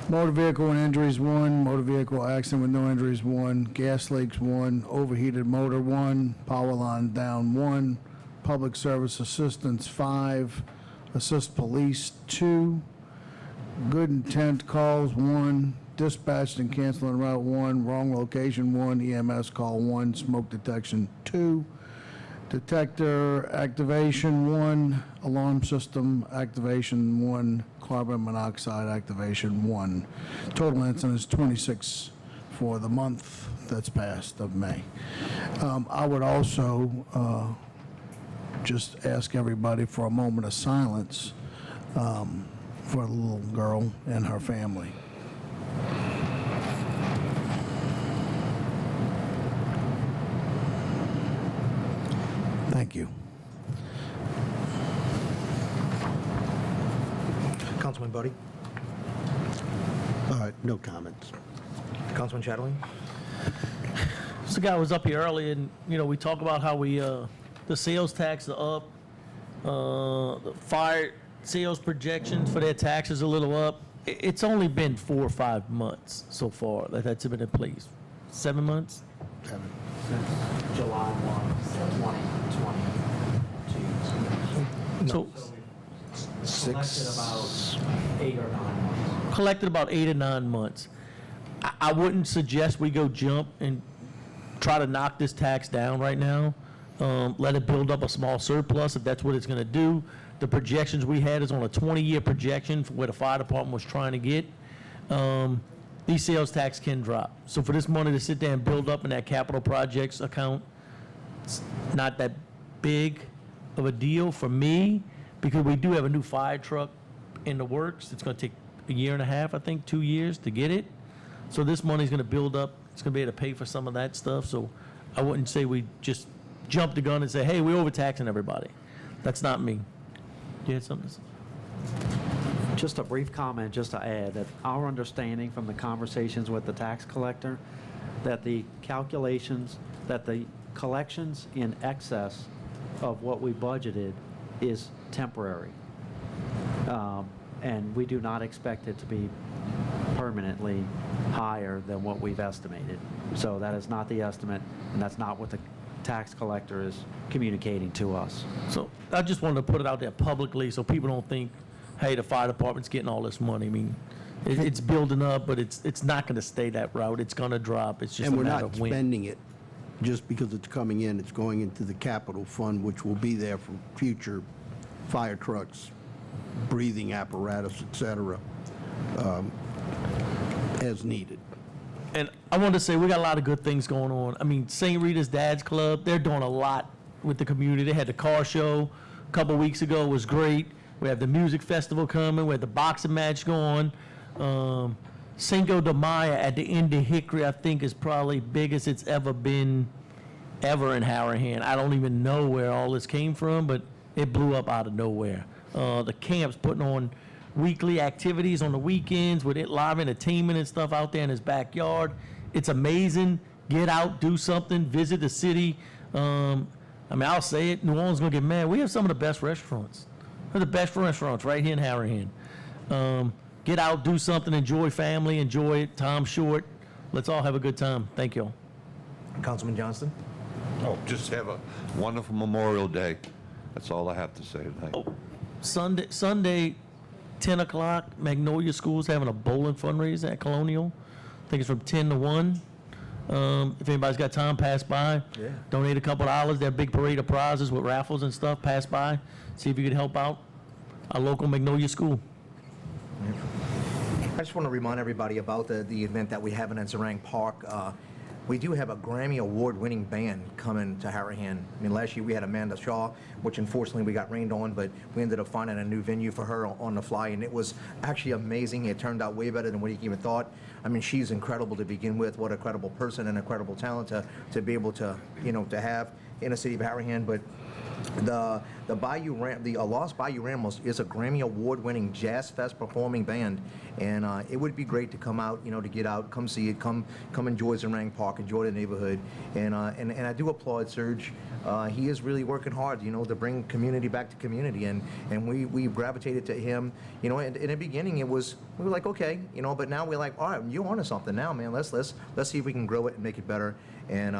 Motor vehicle and injuries, 1. Motor vehicle accident with no injuries, 1. Gas leaks, 1. Overheated motor, 1. Power line down, 1. Public service assistance, 5. Assist police, 2. Good intent calls, 1. Dispatched and canceling route, 1. Wrong location, 1. EMS call, 1. Smoke detection, 2. Detector activation, 1. Alarm system activation, 1. Carbon monoxide activation, 1. Total incidents, 26 for the month that's passed of May. I would also just ask everybody for a moment of silence for the little girl and her family. Thank you. Councilman Buddy? No comments. Councilman Chatterley? This guy was up here earlier, and, you know, we talk about how we, the sales tax are up, the fire sales projections for their taxes a little up. It's only been 4 or 5 months so far that that's been in place. 7 months? Since July 1, 2022. So Collected about 8 or 9 months. collected about 8 or 9 months. I wouldn't suggest we go jump and try to knock this tax down right now. Let it build up a small surplus if that's what it's going to do. The projections we had is on a 20-year projection for where the fire department was trying to get. These sales tax can drop. So for this money to sit there and build up in that capital projects account, it's not that big of a deal for me, because we do have a new fire truck in the works. It's going to take a year and a half, I think, 2 years to get it. So this money's going to build up. It's going to be able to pay for some of that stuff. So I wouldn't say we just jump the gun and say, hey, we're overtaxing everybody. That's not me. You had something to say? Just a brief comment, just to add, that our understanding from the conversations with the tax collector, that the calculations, that the collections in excess of what we budgeted is temporary. And we do not expect it to be permanently higher than what we've estimated. So that is not the estimate, and that's not what the tax collector is communicating to us. So I just wanted to put it out there publicly so people don't think, hey, the fire department's getting all this money. I mean, it's building up, but it's not going to stay that route. It's going to drop. It's just And a we're matter not of when. spending it just because it's coming in. It's going into the capital fund, which will be there for future fire trucks, breathing apparatus, et cetera, as needed. And I wanted to say, we got a lot of good things going on. I mean, St. Rita's Dad's Club, they're doing a lot with the community. They had the car show a couple weeks ago, it was great. We have the music festival coming, we have the boxing match going. Cinco de Mayo at the end of Hickory, I think, is probably biggest it's ever been, ever in Harahan. I don't even know where all this came from, but it blew up out of nowhere. The camp's putting on weekly activities on the weekends with it live entertainment and stuff out there in his backyard. It's amazing. Get out, do something, visit the city. I mean, I'll say it, New Orleans is gonna get mad. We have some of the best restaurants. They're the best restaurants right here in Harahan. Get out, do something, enjoy family, enjoy it. Time's short. Let's all have a good time. Thank you all. Councilman Johnston? Oh, just have a wonderful Memorial Day. That's all I have to say tonight. Sunday, 10 o'clock, Magnolia School's having a bowling fundraiser at Colonial. I think it's from 10 to 1. If anybody's got time, pass by. Yeah. Donate a couple dollars. They have a big parade of prizes with raffles and stuff. Pass by. See if you can help out our local Magnolia School. I just want to remind everybody about the event that we have in Zerang Park. We do have a Grammy Award-winning band coming to Harahan. I mean, last year we had Amanda Shaw, which unfortunately we got rained on, but we ended up finding a new venue for her on the fly, and it was actually amazing. It turned out way better than what you even thought. I mean, she's incredible to begin with. What a credible person and a credible talent to be able to, to have in the city of Harahan. But the Bayou Ram, the Lost Bayou Ramos is a Grammy Award-winning jazz fest performing band, and it would be great to come out, to get out, come see it, come enjoy Zerang Park, enjoy the neighborhood, and I do applaud Serge. He is really working hard, to bring community back to community, and we gravitated to him. In the beginning we were like, okay, but now we're like, all right, you're onto something now, man. Let's see if we can grow it and make it better. And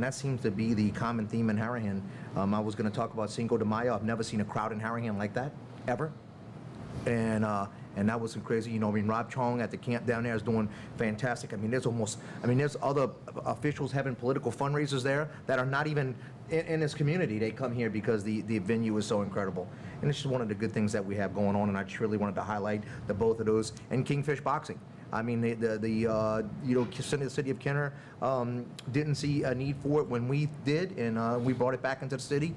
that seems to be the common theme in Harahan. I was going to talk about Cinco de Mayo. I've never seen a crowd in Harahan like that, ever. And that was crazy. Rob Chong at the camp down there is doing fantastic. There's other officials having political fundraisers there that are not even in this community. They come here because the venue is so incredible. And it's just one of the good things that we have going on, and I just really wanted to highlight the both of those. And Kingfish Boxing. I mean, the city of Kenner didn't see a need for it when we did, and we brought it back into the city.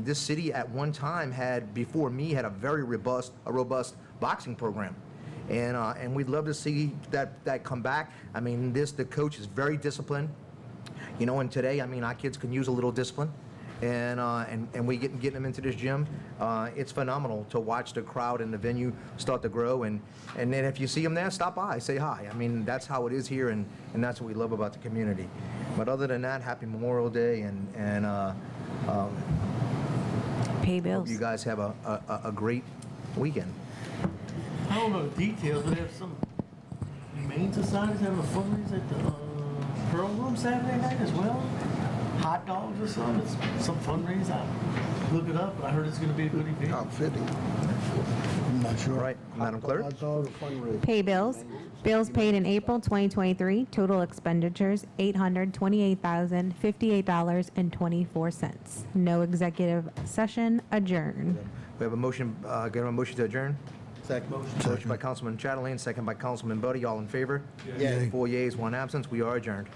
This city at one time before me, had a very robust boxing program, and we'd love to see that come back. I mean, the coach is very disciplined, and today, our kids can use a little discipline. And we getting them into this gym. It's phenomenal to watch the crowd and the venue start to grow. And then if you see them there, stop by, say hi. That's how it is here, and that's what we love about the community. But other than that, happy Memorial Day, and Pay hope bills. you guys have a great weekend. I don't know the details, but they have some humane societies having a fundraiser at the Pearl Room Saturday night as well. Hot dogs or something. It's some fundraiser. I'll look it up, but I heard it's going to be a good event. Outfitting. I'm not sure. All right, Madam Clerk. Hot dog fundraiser. Pay bills. Bills paid in April 2023. Total expenditures, $828,058.24. No executive session. Adjourned. We have a motion. Get a motion to adjourn. Second. Motion by Councilman Chatelain, second by Councilman Buddy. All in favor? Yay. 4 yeas, 1 absence. We are adjourned.